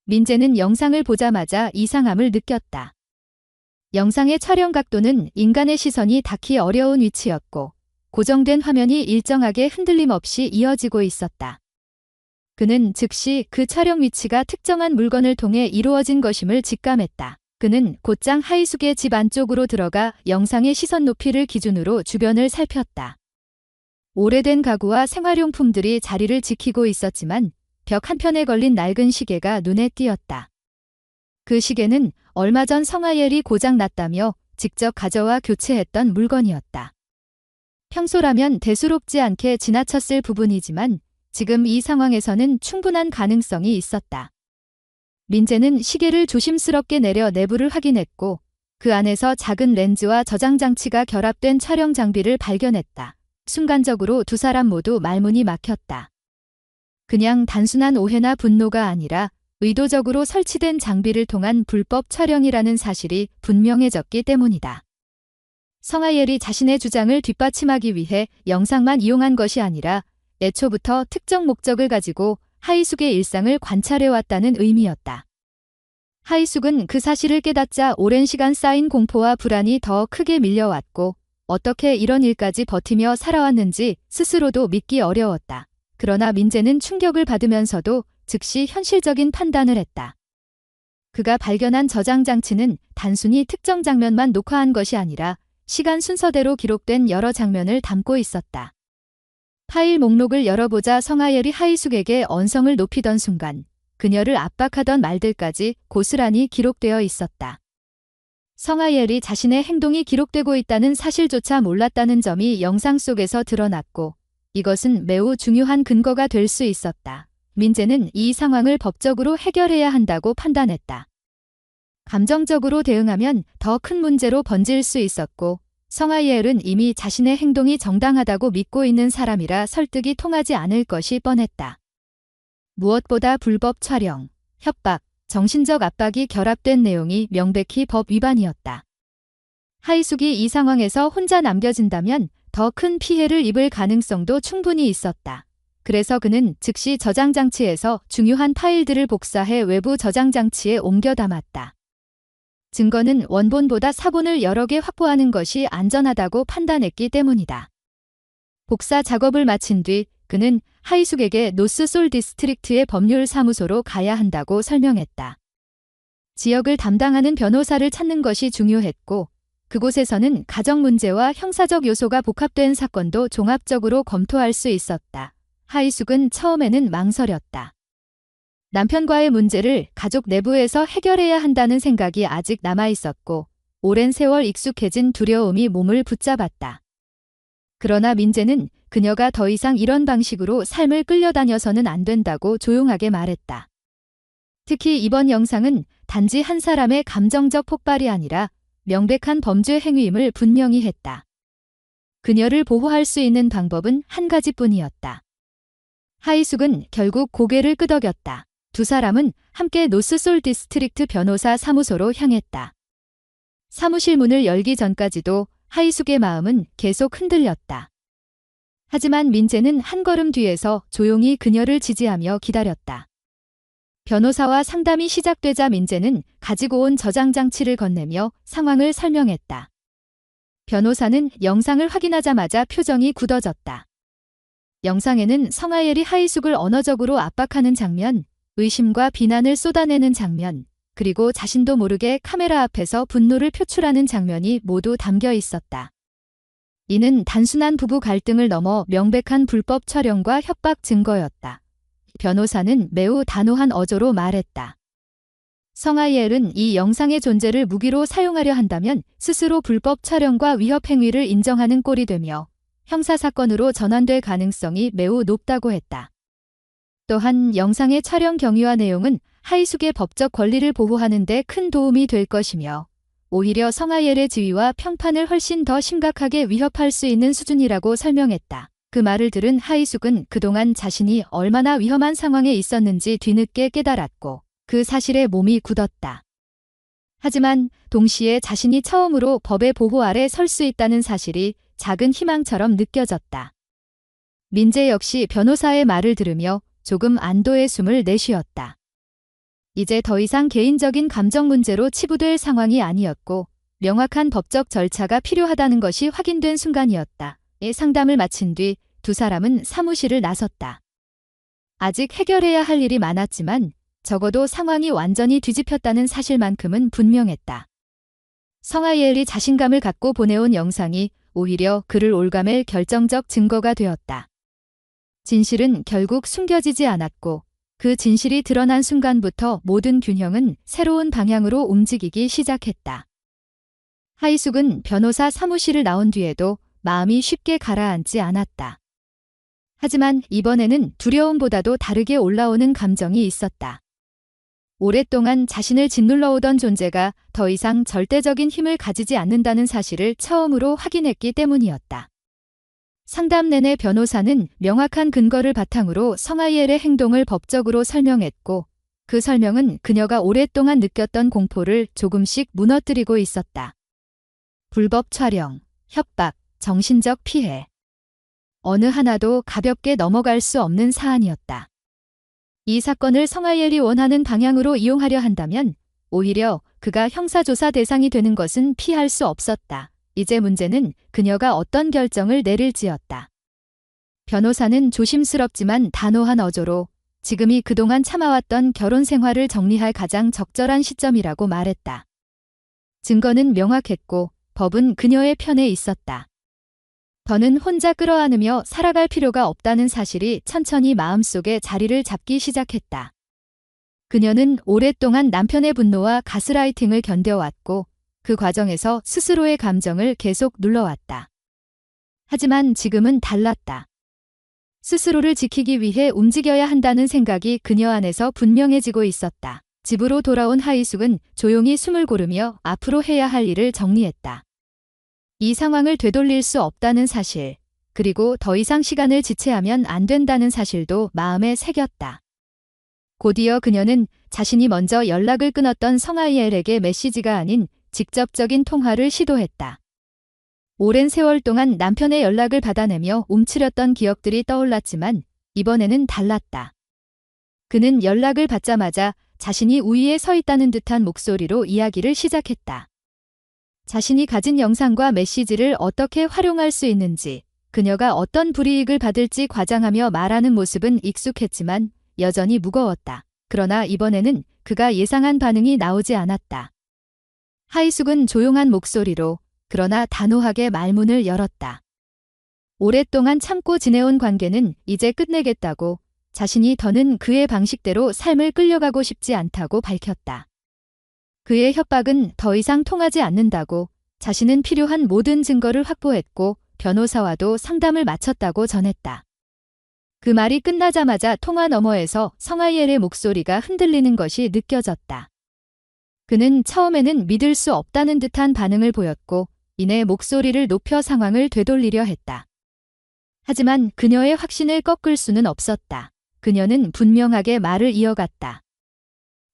민재는 영상을 보자마자 이상함을 느꼈다. 영상의 촬영 각도는 인간의 시선이 닿기 어려운 위치였고 고정된 화면이 일정하게 흔들림 없이 이어지고 있었다. 그는 즉시 그 촬영 위치가 특정한 물건을 통해 이루어진 것임을 직감했다. 그는 곧장 하이숙의 집 안쪽으로 들어가 영상의 시선 높이를 기준으로 주변을 살폈다. 오래된 가구와 생활용품들이 자리를 지키고 있었지만 벽 한편에 걸린 낡은 시계가 눈에 띄었다. 그 시계는 얼마 전 성아이엘이 고장 났다며 직접 가져와 교체했던 물건이었다. 평소라면 대수롭지 않게 지나쳤을 부분이지만 지금 이 상황에서는 충분한 가능성이 있었다. 민재는 시계를 조심스럽게 내려 내부를 확인했고 그 안에서 작은 렌즈와 저장 장치가 결합된 촬영 장비를 발견했다. 순간적으로 두 사람 모두 말문이 막혔다. 그냥 단순한 오해나 분노가 아니라 의도적으로 설치된 장비를 통한 불법 촬영이라는 사실이 분명해졌기 때문이다. 성아이엘이 자신의 주장을 뒷받침하기 위해 영상만 이용한 것이 아니라 애초부터 특정 목적을 가지고 하이숙의 일상을 관찰해왔다는 의미였다. 하이숙은 그 사실을 깨닫자 오랜 시간 쌓인 공포와 불안이 더 크게 밀려왔고 어떻게 이런 일까지 버티며 살아왔는지 스스로도 믿기 어려웠다. 그러나 민재는 충격을 받으면서도 즉시 현실적인 판단을 했다. 그가 발견한 저장 장치는 단순히 특정 장면만 녹화한 것이 아니라 시간 순서대로 기록된 여러 장면을 담고 있었다. 파일 목록을 열어보자 성아이엘이 하이숙에게 언성을 높이던 순간 그녀를 압박하던 말들까지 고스란히 기록되어 있었다. 성아이엘이 자신의 행동이 기록되고 있다는 사실조차 몰랐다는 점이 영상 속에서 드러났고 이것은 매우 중요한 근거가 될 수 있었다. 민재는 이 상황을 법적으로 해결해야 한다고 판단했다. 감정적으로 대응하면 더 큰 문제로 번질 수 있었고 성아이엘은 이미 자신의 행동이 정당하다고 믿고 있는 사람이라 설득이 통하지 않을 것이 뻔했다. 무엇보다 불법 촬영, 협박, 정신적 압박이 결합된 내용이 명백히 법 위반이었다. 하이숙이 이 상황에서 혼자 남겨진다면 더 큰 피해를 입을 가능성도 충분히 있었다. 그래서 그는 즉시 저장장치에서 중요한 파일들을 복사해 외부 저장장치에 옮겨 담았다. 증거는 원본보다 사본을 여러 개 확보하는 것이 안전하다고 판단했기 때문이다. 복사 작업을 마친 뒤 그는 하이숙에게 노스솔 디스트릭트의 법률사무소로 가야 한다고 설명했다. 지역을 담당하는 변호사를 찾는 것이 중요했고 그곳에서는 가정 문제와 형사적 요소가 복합된 사건도 종합적으로 검토할 수 있었다. 하이숙은 처음에는 망설였다. 남편과의 문제를 가족 내부에서 해결해야 한다는 생각이 아직 남아있었고 오랜 세월 익숙해진 두려움이 몸을 붙잡았다. 그러나 민재는 그녀가 더 이상 이런 방식으로 삶을 끌려다녀서는 안 된다고 조용하게 말했다. 특히 이번 영상은 단지 한 사람의 감정적 폭발이 아니라 명백한 범죄 행위임을 분명히 했다. 그녀를 보호할 수 있는 방법은 한 가지뿐이었다. 하이숙은 결국 고개를 끄덕였다. 두 사람은 함께 노스솔 디스트릭트 변호사 사무소로 향했다. 사무실 문을 열기 전까지도 하이숙의 마음은 계속 흔들렸다. 하지만 민재는 한 걸음 뒤에서 조용히 그녀를 지지하며 기다렸다. 변호사와 상담이 시작되자 민재는 가지고 온 저장장치를 건네며 상황을 설명했다. 변호사는 영상을 확인하자마자 표정이 굳어졌다. 영상에는 성하엘이 하이숙을 언어적으로 압박하는 장면, 의심과 비난을 쏟아내는 장면, 그리고 자신도 모르게 카메라 앞에서 분노를 표출하는 장면이 모두 담겨 있었다. 이는 단순한 부부 갈등을 넘어 명백한 불법 촬영과 협박 증거였다. 변호사는 매우 단호한 어조로 말했다. 성하엘은 이 영상의 존재를 무기로 사용하려 한다면 스스로 불법 촬영과 위협 행위를 인정하는 꼴이 되며 형사사건으로 전환될 가능성이 매우 높다고 했다. 또한 영상의 촬영 경위와 내용은 하이숙의 법적 권리를 보호하는 데 큰 도움이 될 것이며 오히려 성하엘의 지위와 평판을 훨씬 더 심각하게 위협할 수 있는 수준이라고 설명했다. 그 말을 들은 하이숙은 그동안 자신이 얼마나 위험한 상황에 있었는지 뒤늦게 깨달았고 그 사실에 몸이 굳었다. 하지만 동시에 자신이 처음으로 법의 보호 아래 설 수 있다는 사실이 작은 희망처럼 느껴졌다. 민재 역시 변호사의 말을 들으며 조금 안도의 숨을 내쉬었다. 이제 더 이상 개인적인 감정 문제로 치부될 상황이 아니었고 명확한 법적 절차가 필요하다는 것이 확인된 순간이었다. 상담을 마친 뒤 두 사람은 사무실을 나섰다. 아직 해결해야 할 일이 많았지만 적어도 상황이 완전히 뒤집혔다는 사실만큼은 분명했다. 성하엘이 자신감을 갖고 보내온 영상이 오히려 그를 올가맬 결정적 증거가 되었다. 진실은 결국 숨겨지지 않았고 그 진실이 드러난 순간부터 모든 균형은 새로운 방향으로 움직이기 시작했다. 하이숙은 변호사 사무실을 나온 뒤에도 마음이 쉽게 가라앉지 않았다. 하지만 이번에는 두려움보다도 다르게 올라오는 감정이 있었다. 오랫동안 자신을 짓눌러오던 존재가 더 이상 절대적인 힘을 가지지 않는다는 사실을 처음으로 확인했기 때문이었다. 상담 내내 변호사는 명확한 근거를 바탕으로 성하엘의 행동을 법적으로 설명했고 그 설명은 그녀가 오랫동안 느꼈던 공포를 조금씩 무너뜨리고 있었다. 불법 촬영, 협박, 정신적 피해. 어느 하나도 가볍게 넘어갈 수 없는 사안이었다. 이 사건을 성하엘이 원하는 방향으로 이용하려 한다면 오히려 그가 형사조사 대상이 되는 것은 피할 수 없었다. 이제 문제는 그녀가 어떤 결정을 내릴지였다. 변호사는 조심스럽지만 단호한 어조로 지금이 그동안 참아왔던 결혼 생활을 정리할 가장 적절한 시점이라고 말했다. 증거는 명확했고 법은 그녀의 편에 있었다. 더는 혼자 끌어안으며 살아갈 필요가 없다는 사실이 천천히 마음속에 자리를 잡기 시작했다. 그녀는 오랫동안 남편의 분노와 가스라이팅을 견뎌왔고 그 과정에서 스스로의 감정을 계속 눌러왔다. 하지만 지금은 달랐다. 스스로를 지키기 위해 움직여야 한다는 생각이 그녀 안에서 분명해지고 있었다. 집으로 돌아온 하이숙은 조용히 숨을 고르며 앞으로 해야 할 일을 정리했다. 이 상황을 되돌릴 수 없다는 사실, 그리고 더 이상 시간을 지체하면 안 된다는 사실도 마음에 새겼다. 곧이어 그녀는 자신이 먼저 연락을 끊었던 성아이엘에게 메시지가 아닌 직접적인 통화를 시도했다. 오랜 세월 동안 남편의 연락을 받아내며 움츠렸던 기억들이 떠올랐지만 이번에는 달랐다. 그는 연락을 받자마자 자신이 우위에 서 있다는 듯한 목소리로 이야기를 시작했다. 자신이 가진 영상과 메시지를 어떻게 활용할 수 있는지, 그녀가 어떤 불이익을 받을지 과장하며 말하는 모습은 익숙했지만 여전히 무거웠다. 그러나 이번에는 그가 예상한 반응이 나오지 않았다. 하이숙은 조용한 목소리로 그러나 단호하게 말문을 열었다. 오랫동안 참고 지내온 관계는 이제 끝내겠다고, 자신이 더는 그의 방식대로 삶을 끌려가고 싶지 않다고 밝혔다. 그의 협박은 더 이상 통하지 않는다고, 자신은 필요한 모든 증거를 확보했고 변호사와도 상담을 마쳤다고 전했다. 그 말이 끝나자마자 통화 너머에서 성아이엘의 목소리가 흔들리는 것이 느껴졌다. 그는 처음에는 믿을 수 없다는 듯한 반응을 보였고 이내 목소리를 높여 상황을 되돌리려 했다. 하지만 그녀의 확신을 꺾을 수는 없었다. 그녀는 분명하게 말을 이어갔다.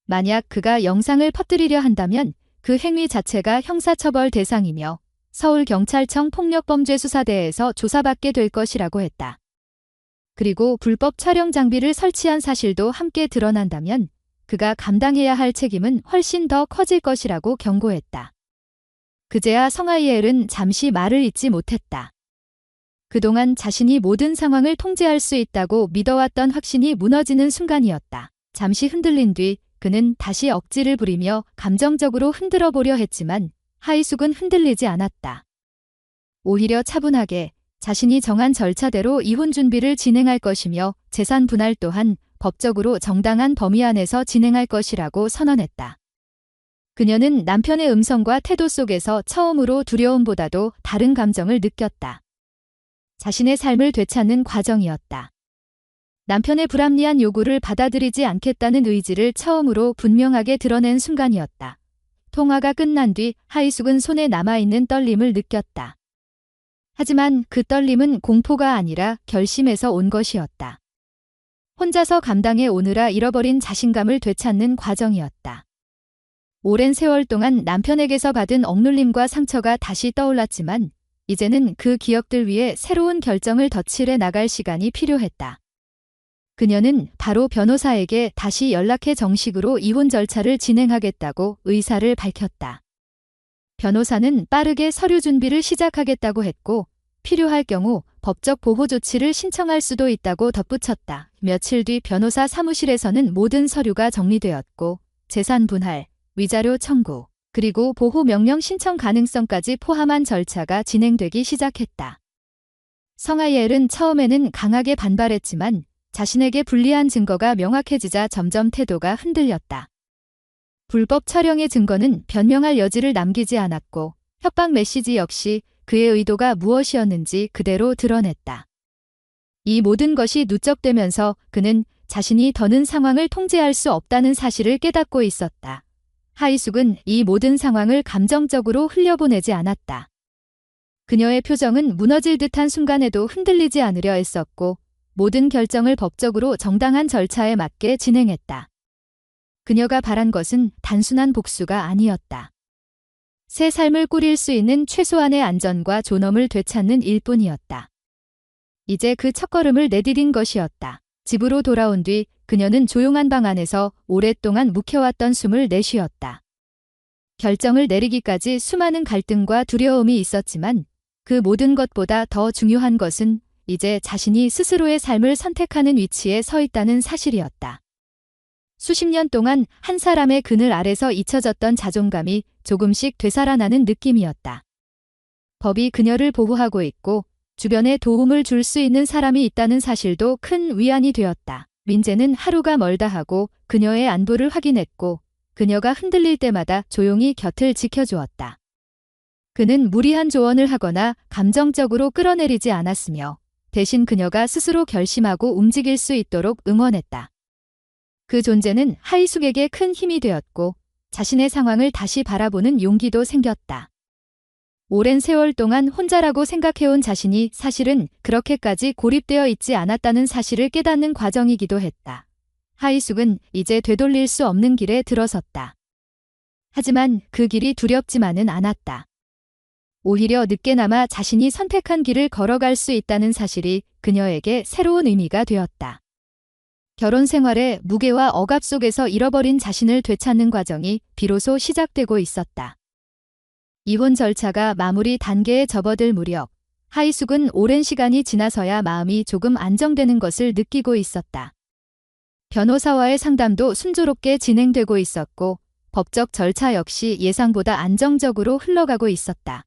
만약 그가 영상을 퍼뜨리려 한다면 그 행위 자체가 형사처벌 대상이며 서울경찰청 폭력범죄수사대에서 조사받게 될 것이라고 했다. 그리고 불법 촬영 장비를 설치한 사실도 함께 드러난다면 그가 감당해야 할 책임은 훨씬 더 커질 것이라고 경고했다. 그제야 성아이엘은 잠시 말을 잇지 못했다. 그동안 자신이 모든 상황을 통제할 수 있다고 믿어왔던 확신이 무너지는 순간이었다. 잠시 흔들린 뒤 그는 다시 억지를 부리며 감정적으로 흔들어 보려 했지만 하이숙은 흔들리지 않았다. 오히려 차분하게 자신이 정한 절차대로 이혼 준비를 진행할 것이며 재산 분할 또한 법적으로 정당한 범위 안에서 진행할 것이라고 선언했다. 그녀는 남편의 음성과 태도 속에서 처음으로 두려움보다도 다른 감정을 느꼈다. 자신의 삶을 되찾는 과정이었다. 남편의 불합리한 요구를 받아들이지 않겠다는 의지를 처음으로 분명하게 드러낸 순간이었다. 통화가 끝난 뒤 하이숙은 손에 남아있는 떨림을 느꼈다. 하지만 그 떨림은 공포가 아니라 결심에서 온 것이었다. 혼자서 감당해 오느라 잃어버린 자신감을 되찾는 과정이었다. 오랜 세월 동안 남편에게서 받은 억눌림과 상처가 다시 떠올랐지만 이제는 그 기억들 위에 새로운 결정을 덧칠해 나갈 시간이 필요했다. 그녀는 바로 변호사에게 다시 연락해 정식으로 이혼 절차를 진행하겠다고 의사를 밝혔다. 변호사는 빠르게 서류 준비를 시작하겠다고 했고 필요할 경우 법적 보호 조치를 신청할 수도 있다고 덧붙였다. 며칠 뒤 변호사 사무실에서는 모든 서류가 정리되었고 재산 분할, 위자료 청구, 그리고 보호 명령 신청 가능성까지 포함한 절차가 진행되기 시작했다. 성아이엘은 처음에는 강하게 반발했지만 자신에게 불리한 증거가 명확해지자 점점 태도가 흔들렸다. 불법 촬영의 증거는 변명할 여지를 남기지 않았고 협박 메시지 역시 그의 의도가 무엇이었는지 그대로 드러냈다. 이 모든 것이 누적되면서 그는 자신이 더는 상황을 통제할 수 없다는 사실을 깨닫고 있었다. 하이숙은 이 모든 상황을 감정적으로 흘려보내지 않았다. 그녀의 표정은 무너질 듯한 순간에도 흔들리지 않으려 애썼고 모든 결정을 법적으로 정당한 절차에 맞게 진행했다. 그녀가 바란 것은 단순한 복수가 아니었다. 새 삶을 꾸릴 수 있는 최소한의 안전과 존엄을 되찾는 일뿐이었다. 이제 그 첫걸음을 내디딘 것이었다. 집으로 돌아온 뒤 그녀는 조용한 방 안에서 오랫동안 묵혀왔던 숨을 내쉬었다. 결정을 내리기까지 수많은 갈등과 두려움이 있었지만 그 모든 것보다 더 중요한 것은 이제 자신이 스스로의 삶을 선택하는 위치에 서 있다는 사실이었다. 수십 년 동안 한 사람의 그늘 아래서 잊혀졌던 자존감이 조금씩 되살아나는 느낌이었다. 법이 그녀를 보호하고 있고 주변에 도움을 줄 수 있는 사람이 있다는 사실도 큰 위안이 되었다. 민재는 하루가 멀다 하고 그녀의 안부를 확인했고 그녀가 흔들릴 때마다 조용히 곁을 지켜주었다. 그는 무리한 조언을 하거나 감정적으로 끌어내리지 않았으며 대신 그녀가 스스로 결심하고 움직일 수 있도록 응원했다. 그 존재는 하이숙에게 큰 힘이 되었고 자신의 상황을 다시 바라보는 용기도 생겼다. 오랜 세월 동안 혼자라고 생각해온 자신이 사실은 그렇게까지 고립되어 있지 않았다는 사실을 깨닫는 과정이기도 했다. 하이숙은 이제 되돌릴 수 없는 길에 들어섰다. 하지만 그 길이 두렵지만은 않았다. 오히려 늦게나마 자신이 선택한 길을 걸어갈 수 있다는 사실이 그녀에게 새로운 의미가 되었다. 결혼 생활의 무게와 억압 속에서 잃어버린 자신을 되찾는 과정이 비로소 시작되고 있었다. 이혼 절차가 마무리 단계에 접어들 무렵 하이숙은 오랜 시간이 지나서야 마음이 조금 안정되는 것을 느끼고 있었다. 변호사와의 상담도 순조롭게 진행되고 있었고 법적 절차 역시 예상보다 안정적으로 흘러가고 있었다.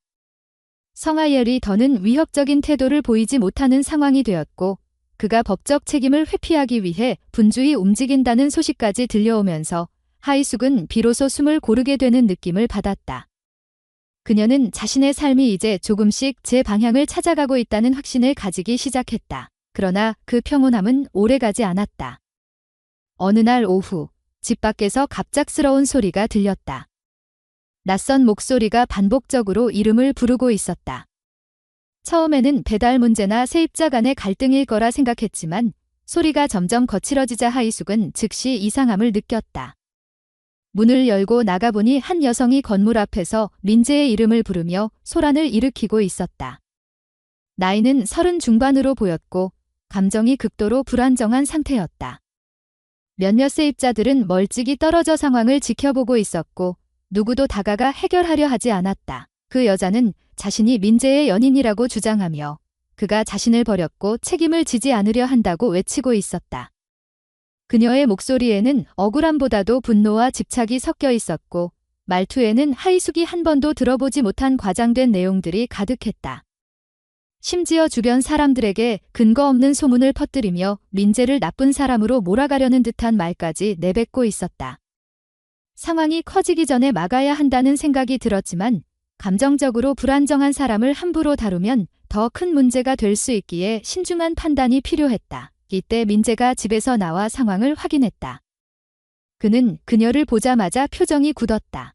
성하엘이 더는 위협적인 태도를 보이지 못하는 상황이 되었고 그가 법적 책임을 회피하기 위해 분주히 움직인다는 소식까지 들려오면서 하이숙은 비로소 숨을 고르게 되는 느낌을 받았다. 그녀는 자신의 삶이 이제 조금씩 제 방향을 찾아가고 있다는 확신을 가지기 시작했다. 그러나 그 평온함은 오래가지 않았다. 어느 날 오후 집 밖에서 갑작스러운 소리가 들렸다. 낯선 목소리가 반복적으로 이름을 부르고 있었다. 처음에는 배달 문제나 세입자 간의 갈등일 거라 생각했지만 소리가 점점 거칠어지자 하이숙은 즉시 이상함을 느꼈다. 문을 열고 나가보니 한 여성이 건물 앞에서 민재의 이름을 부르며 소란을 일으키고 있었다. 나이는 30 중반으로 보였고 감정이 극도로 불안정한 상태였다. 몇몇 세입자들은 멀찍이 떨어져 상황을 지켜보고 있었고 누구도 다가가 해결하려 하지 않았다. 그 여자는 자신이 민재의 연인이라고 주장하며 그가 자신을 버렸고 책임을 지지 않으려 한다고 외치고 있었다. 그녀의 목소리에는 억울함보다도 분노와 집착이 섞여 있었고 말투에는 하이숙이 한 번도 들어보지 못한 과장된 내용들이 가득했다. 심지어 주변 사람들에게 근거 없는 소문을 퍼뜨리며 민재를 나쁜 사람으로 몰아가려는 듯한 말까지 내뱉고 있었다. 상황이 커지기 전에 막아야 한다는 생각이 들었지만 감정적으로 불안정한 사람을 함부로 다루면 더 큰 문제가 될 수 있기에 신중한 판단이 필요했다. 이때 민재가 집에서 나와 상황을 확인했다. 그는 그녀를 보자마자 표정이 굳었다.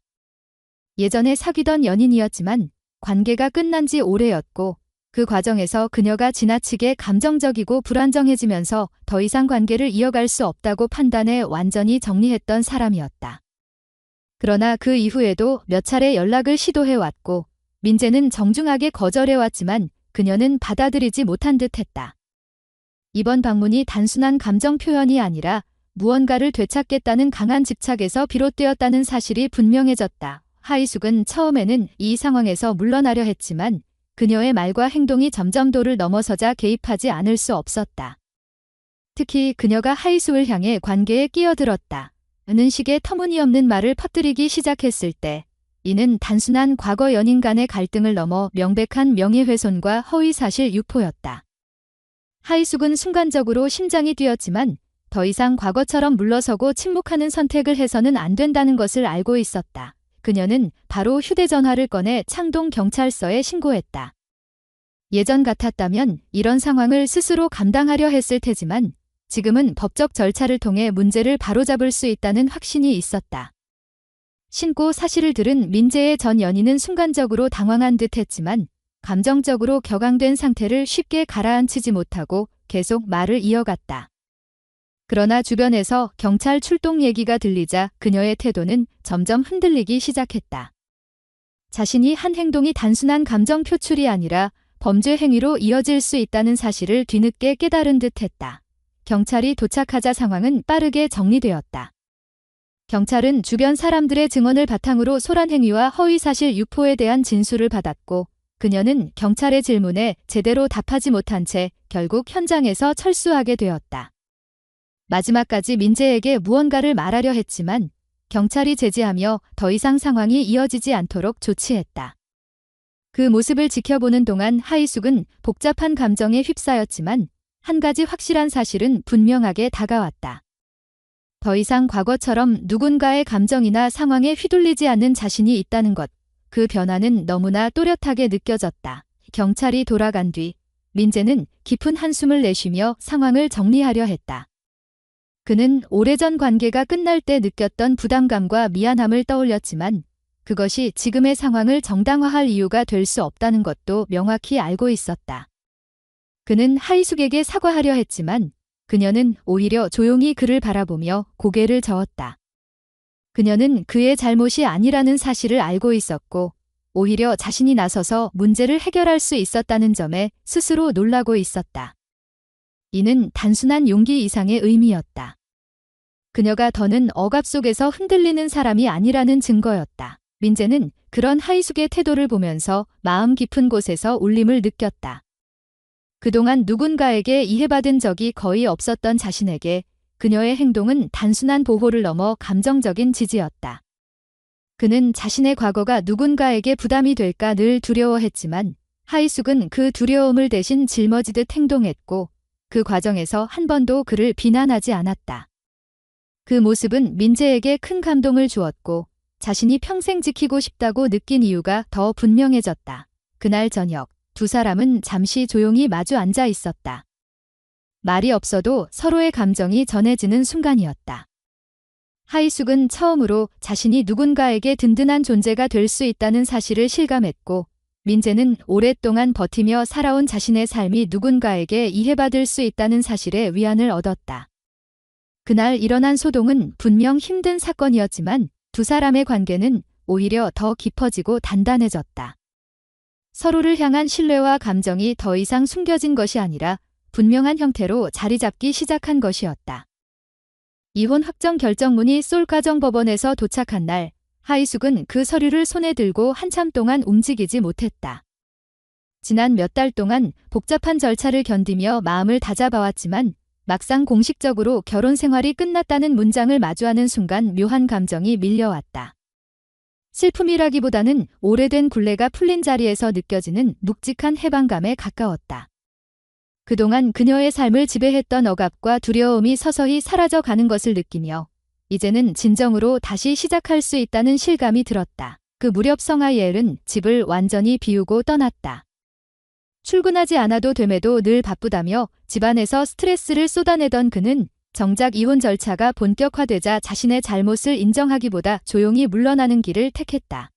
예전에 사귀던 연인이었지만 관계가 끝난 지 오래였고 그 과정에서 그녀가 지나치게 감정적이고 불안정해지면서 더 이상 관계를 이어갈 수 없다고 판단해 완전히 정리했던 사람이었다. 그러나 그 이후에도 몇 차례 연락을 시도해왔고 민재는 정중하게 거절해왔지만 그녀는 받아들이지 못한 듯했다. 이번 방문이 단순한 감정 표현이 아니라 무언가를 되찾겠다는 강한 집착에서 비롯되었다는 사실이 분명해졌다. 하이숙은 처음에는 이 상황에서 물러나려 했지만 그녀의 말과 행동이 점점 도를 넘어서자 개입하지 않을 수 없었다. 특히 그녀가 하이숙을 향해 관계에 끼어들었다. 는 식의 터무니없는 말을 퍼뜨리기 시작했을 때 이는 단순한 과거 연인 간의 갈등을 넘어 명백한 명예훼손과 허위사실 유포였다. 하이숙은 순간적으로 심장이 뛰었지만 더 이상 과거처럼 물러서고 침묵하는 선택을 해서는 안 된다는 것을 알고 있었다. 그녀는 바로 휴대전화를 꺼내 창동 경찰서에 신고했다. 예전 같았다면 이런 상황을 스스로 감당하려 했을 테지만 지금은 법적 절차를 통해 문제를 바로잡을 수 있다는 확신이 있었다. 신고 사실을 들은 민재의 전 연인은 순간적으로 당황한 듯했지만 감정적으로 격앙된 상태를 쉽게 가라앉히지 못하고 계속 말을 이어갔다. 그러나 주변에서 경찰 출동 얘기가 들리자 그녀의 태도는 점점 흔들리기 시작했다. 자신이 한 행동이 단순한 감정 표출이 아니라 범죄 행위로 이어질 수 있다는 사실을 뒤늦게 깨달은 듯했다. 경찰이 도착하자 상황은 빠르게 정리되었다. 경찰은 주변 사람들의 증언을 바탕으로 소란 행위와 허위사실 유포에 대한 진술을 받았고 그녀는 경찰의 질문에 제대로 답하지 못한 채 결국 현장에서 철수하게 되었다. 마지막까지 민재에게 무언가를 말하려 했지만 경찰이 제지하며 더 이상 상황이 이어지지 않도록 조치했다. 그 모습을 지켜보는 동안 하이숙은 복잡한 감정에 휩싸였지만 한 가지 확실한 사실은 분명하게 다가왔다. 더 이상 과거처럼 누군가의 감정이나 상황에 휘둘리지 않는 자신이 있다는 것. 그 변화는 너무나 또렷하게 느껴졌다. 경찰이 돌아간 뒤 민재는 깊은 한숨을 내쉬며 상황을 정리하려 했다. 그는 오래전 관계가 끝날 때 느꼈던 부담감과 미안함을 떠올렸지만 그것이 지금의 상황을 정당화할 이유가 될 수 없다는 것도 명확히 알고 있었다. 그는 하이숙에게 사과하려 했지만 그녀는 오히려 조용히 그를 바라보며 고개를 저었다. 그녀는 그의 잘못이 아니라는 사실을 알고 있었고 오히려 자신이 나서서 문제를 해결할 수 있었다는 점에 스스로 놀라고 있었다. 이는 단순한 용기 이상의 의미였다. 그녀가 더는 억압 속에서 흔들리는 사람이 아니라는 증거였다. 민재는 그런 하이숙의 태도를 보면서 마음 깊은 곳에서 울림을 느꼈다. 그동안 누군가에게 이해받은 적이 거의 없었던 자신에게 그녀의 행동은 단순한 보호를 넘어 감정적인 지지였다. 그는 자신의 과거가 누군가에게 부담이 될까 늘 두려워했지만 하이숙은 그 두려움을 대신 짊어지듯 행동했고 그 과정에서 한 번도 그를 비난하지 않았다. 그 모습은 민재에게 큰 감동을 주었고 자신이 평생 지키고 싶다고 느낀 이유가 더 분명해졌다. 그날 저녁 두 사람은 잠시 조용히 마주 앉아 있었다. 말이 없어도 서로의 감정이 전해지는 순간이었다. 하이숙은 처음으로 자신이 누군가에게 든든한 존재가 될 수 있다는 사실을 실감했고 민재는 오랫동안 버티며 살아온 자신의 삶이 누군가에게 이해받을 수 있다는 사실에 위안을 얻었다. 그날 일어난 소동은 분명 힘든 사건이었지만 두 사람의 관계는 오히려 더 깊어지고 단단해졌다. 서로를 향한 신뢰와 감정이 더 이상 숨겨진 것이 아니라 분명한 형태로 자리 잡기 시작한 것이었다. 이혼 확정 결정문이 솔가정법원에서 도착한 날, 하이숙은 그 서류를 손에 들고 한참 동안 움직이지 못했다. 지난 몇 달 동안 복잡한 절차를 견디며 마음을 다잡아왔지만 막상 공식적으로 결혼 생활이 끝났다는 문장을 마주하는 순간 묘한 감정이 밀려왔다. 슬픔이라기보다는 오래된 굴레가 풀린 자리에서 느껴지는 묵직한 해방감에 가까웠다. 그동안 그녀의 삶을 지배했던 억압과 두려움이 서서히 사라져가는 것을 느끼며 이제는 진정으로 다시 시작할 수 있다는 실감이 들었다. 그 무렵 성아이엘은 집을 완전히 비우고 떠났다. 출근하지 않아도 됨에도 늘 바쁘다며 집안에서 스트레스를 쏟아내던 그는 정작 이혼 절차가 본격화되자 자신의 잘못을 인정하기보다 조용히 물러나는 길을 택했다.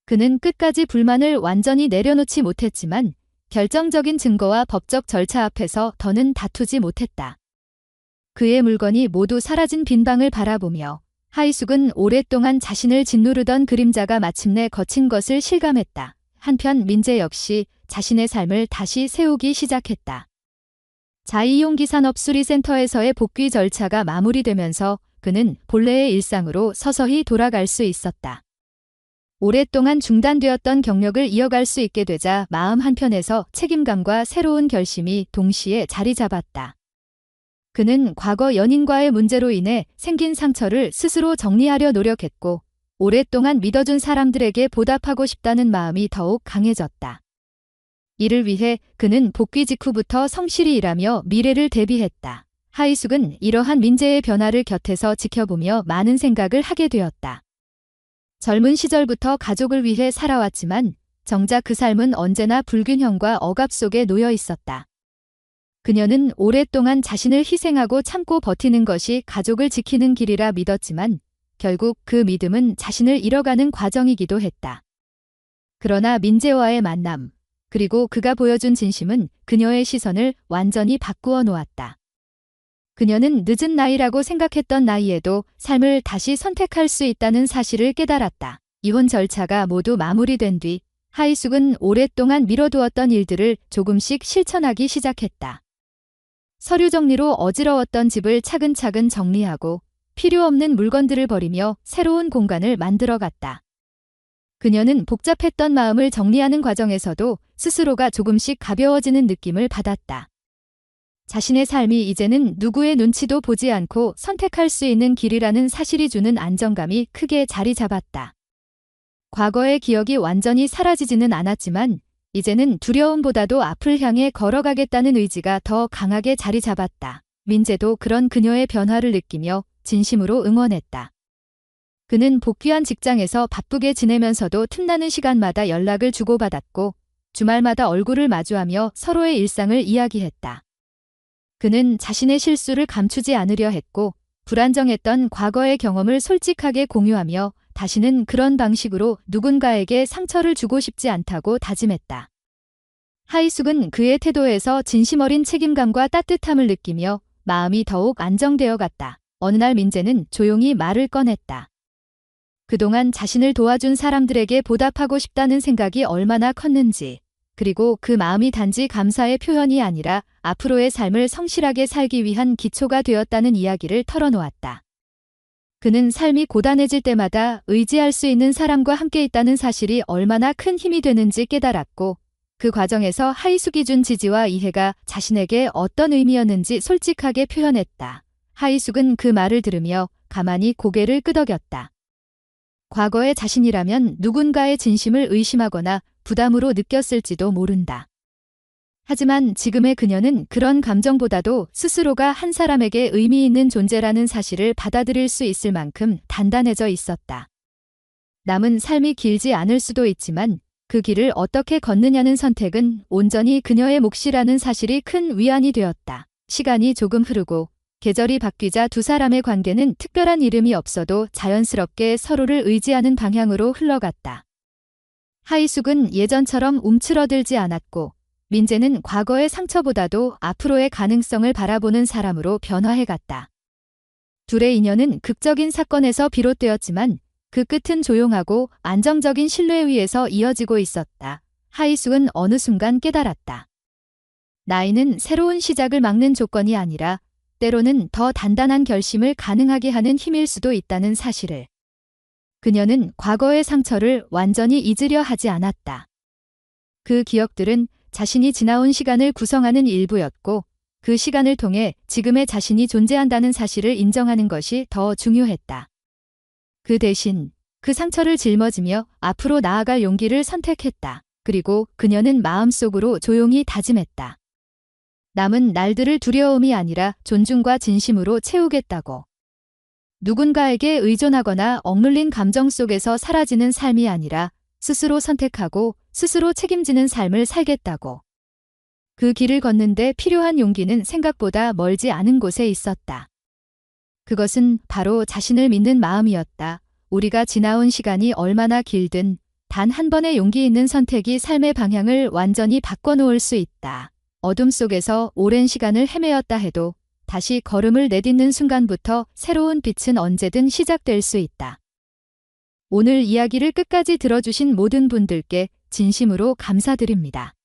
그는 끝까지 불만을 완전히 내려놓지 못했지만 결정적인 증거와 법적 절차 앞에서 더는 다투지 못했다. 그의 물건이 모두 사라진 빈 방을 바라보며 하이숙은 오랫동안 자신을 짓누르던 그림자가 마침내 거친 것을 실감했다. 한편 민재 역시 자신의 삶을 다시 세우기 시작했다. 자이용기산업수리센터에서의 복귀 절차가 마무리되면서 그는 본래의 일상으로 서서히 돌아갈 수 있었다. 오랫동안 중단되었던 경력을 이어갈 수 있게 되자 마음 한편에서 책임감과 새로운 결심이 동시에 자리 잡았다. 그는 과거 연인과의 문제로 인해 생긴 상처를 스스로 정리하려 노력했고 오랫동안 믿어준 사람들에게 보답하고 싶다는 마음이 더욱 강해졌다. 이를 위해 그는 복귀 직후부터 성실히 일하며 미래를 대비했다. 하이숙은 이러한 민재의 변화를 곁에서 지켜보며 많은 생각을 하게 되었다. 젊은 시절부터 가족을 위해 살아왔지만 정작 그 삶은 언제나 불균형과 억압 속에 놓여 있었다. 그녀는 오랫동안 자신을 희생하고 참고 버티는 것이 가족을 지키는 길이라 믿었지만 결국 그 믿음은 자신을 잃어가는 과정이기도 했다. 그러나 민재와의 만남, 그리고 그가 보여준 진심은 그녀의 시선을 완전히 바꾸어 놓았다. 그녀는 늦은 나이라고 생각했던 나이에도 삶을 다시 선택할 수 있다는 사실을 깨달았다. 이혼 절차가 모두 마무리된 뒤 하이숙은 오랫동안 미뤄두었던 일들을 조금씩 실천하기 시작했다. 서류 정리로 어지러웠던 집을 차근차근 정리하고 필요 없는 물건들을 버리며 새로운 공간을 만들어갔다. 그녀는 복잡했던 마음을 정리하는 과정에서도 스스로가 조금씩 가벼워지는 느낌을 받았다. 자신의 삶이 이제는 누구의 눈치도 보지 않고 선택할 수 있는 길이라는 사실이 주는 안정감이 크게 자리 잡았다. 과거의 기억이 완전히 사라지지는 않았지만 이제는 두려움보다도 앞을 향해 걸어가겠다는 의지가 더 강하게 자리 잡았다. 민재도 그런 그녀의 변화를 느끼며 진심으로 응원했다. 그는 복귀한 직장에서 바쁘게 지내면서도 틈나는 시간마다 연락을 주고받았고 주말마다 얼굴을 마주하며 서로의 일상을 이야기했다. 그는 자신의 실수를 감추지 않으려 했고 불안정했던 과거의 경험을 솔직하게 공유하며 다시는 그런 방식으로 누군가에게 상처를 주고 싶지 않다고 다짐했다. 하이숙은 그의 태도에서 진심 어린 책임감과 따뜻함을 느끼며 마음이 더욱 안정되어 갔다. 어느 날 민재는 조용히 말을 꺼냈다. 그동안 자신을 도와준 사람들에게 보답하고 싶다는 생각이 얼마나 컸는지, 그리고 그 마음이 단지 감사의 표현이 아니라 앞으로의 삶을 성실하게 살기 위한 기초가 되었다는 이야기를 털어놓았다. 그는 삶이 고단해질 때마다 의지할 수 있는 사람과 함께 있다는 사실이 얼마나 큰 힘이 되는지 깨달았고, 그 과정에서 하이숙이 준 지지와 이해가 자신에게 어떤 의미였는지 솔직하게 표현했다. 하이숙은 그 말을 들으며 가만히 고개를 끄덕였다. 과거의 자신이라면 누군가의 진심을 의심하거나 부담으로 느꼈을지도 모른다. 하지만 지금의 그녀는 그런 감정보다도 스스로가 한 사람에게 의미 있는 존재라는 사실을 받아들일 수 있을 만큼 단단해져 있었다. 남은 삶이 길지 않을 수도 있지만 그 길을 어떻게 걷느냐는 선택은 온전히 그녀의 몫이라는 사실이 큰 위안이 되었다. 시간이 조금 흐르고 계절이 바뀌자 두 사람의 관계는 특별한 이름이 없어도 자연스럽게 서로를 의지하는 방향으로 흘러갔다. 하이숙은 예전처럼 움츠러들지 않았고 민재는 과거의 상처보다도 앞으로의 가능성을 바라보는 사람으로 변화해갔다. 둘의 인연은 극적인 사건에서 비롯되었지만 그 끝은 조용하고 안정적인 신뢰 위에서 이어지고 있었다. 하이숙은 어느 순간 깨달았다. 나이는 새로운 시작을 막는 조건이 아니라 때로는 더 단단한 결심을 가능하게 하는 힘일 수도 있다는 사실을. 그녀는 과거의 상처를 완전히 잊으려 하지 않았다. 그 기억들은 자신이 지나온 시간을 구성하는 일부였고 그 시간을 통해 지금의 자신이 존재한다는 사실을 인정하는 것이 더 중요했다. 그 대신 그 상처를 짊어지며 앞으로 나아갈 용기를 선택했다. 그리고 그녀는 마음속으로 조용히 다짐했다. 남은 날들을 두려움이 아니라 존중과 진심으로 채우겠다고. 누군가에게 의존하거나 억눌린 감정 속에서 사라지는 삶이 아니라 스스로 선택하고 스스로 책임지는 삶을 살겠다고. 그 길을 걷는데 필요한 용기는 생각보다 멀지 않은 곳에 있었다. 그것은 바로 자신을 믿는 마음이었다. 우리가 지나온 시간이 얼마나 길든 단 한 번의 용기 있는 선택이 삶의 방향을 완전히 바꿔놓을 수 있다. 어둠 속에서 오랜 시간을 헤매었다 해도 다시 걸음을 내딛는 순간부터 새로운 빛은 언제든 시작될 수 있다. 오늘 이야기를 끝까지 들어주신 모든 분들께 진심으로 감사드립니다.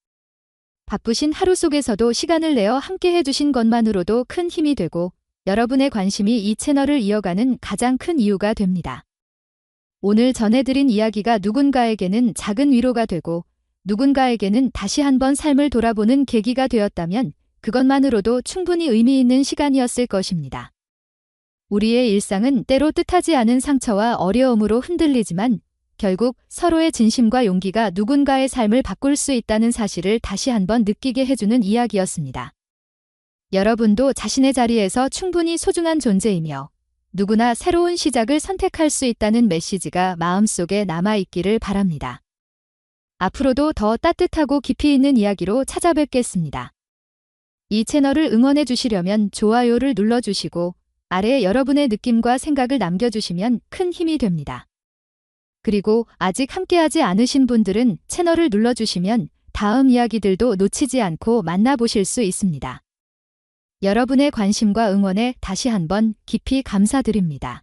바쁘신 하루 속에서도 시간을 내어 함께 해주신 것만으로도 큰 힘이 되고 여러분의 관심이 이 채널을 이어가는 가장 큰 이유가 됩니다. 오늘 전해드린 이야기가 누군가에게는 작은 위로가 되고 누군가에게는 다시 한번 삶을 돌아보는 계기가 되었다면 그것만으로도 충분히 의미 있는 시간이었을 것입니다. 우리의 일상은 때로 뜻하지 않은 상처와 어려움으로 흔들리지만 결국 서로의 진심과 용기가 누군가의 삶을 바꿀 수 있다는 사실을 다시 한번 느끼게 해주는 이야기였습니다. 여러분도 자신의 자리에서 충분히 소중한 존재이며 누구나 새로운 시작을 선택할 수 있다는 메시지가 마음속에 남아있기를 바랍니다. 앞으로도 더 따뜻하고 깊이 있는 이야기로 찾아뵙겠습니다. 이 채널을 응원해 주시려면 좋아요를 눌러주시고 아래에 여러분의 느낌과 생각을 남겨주시면 큰 힘이 됩니다. 그리고 아직 함께하지 않으신 분들은 채널을 눌러주시면 다음 이야기들도 놓치지 않고 만나보실 수 있습니다. 여러분의 관심과 응원에 다시 한번 깊이 감사드립니다.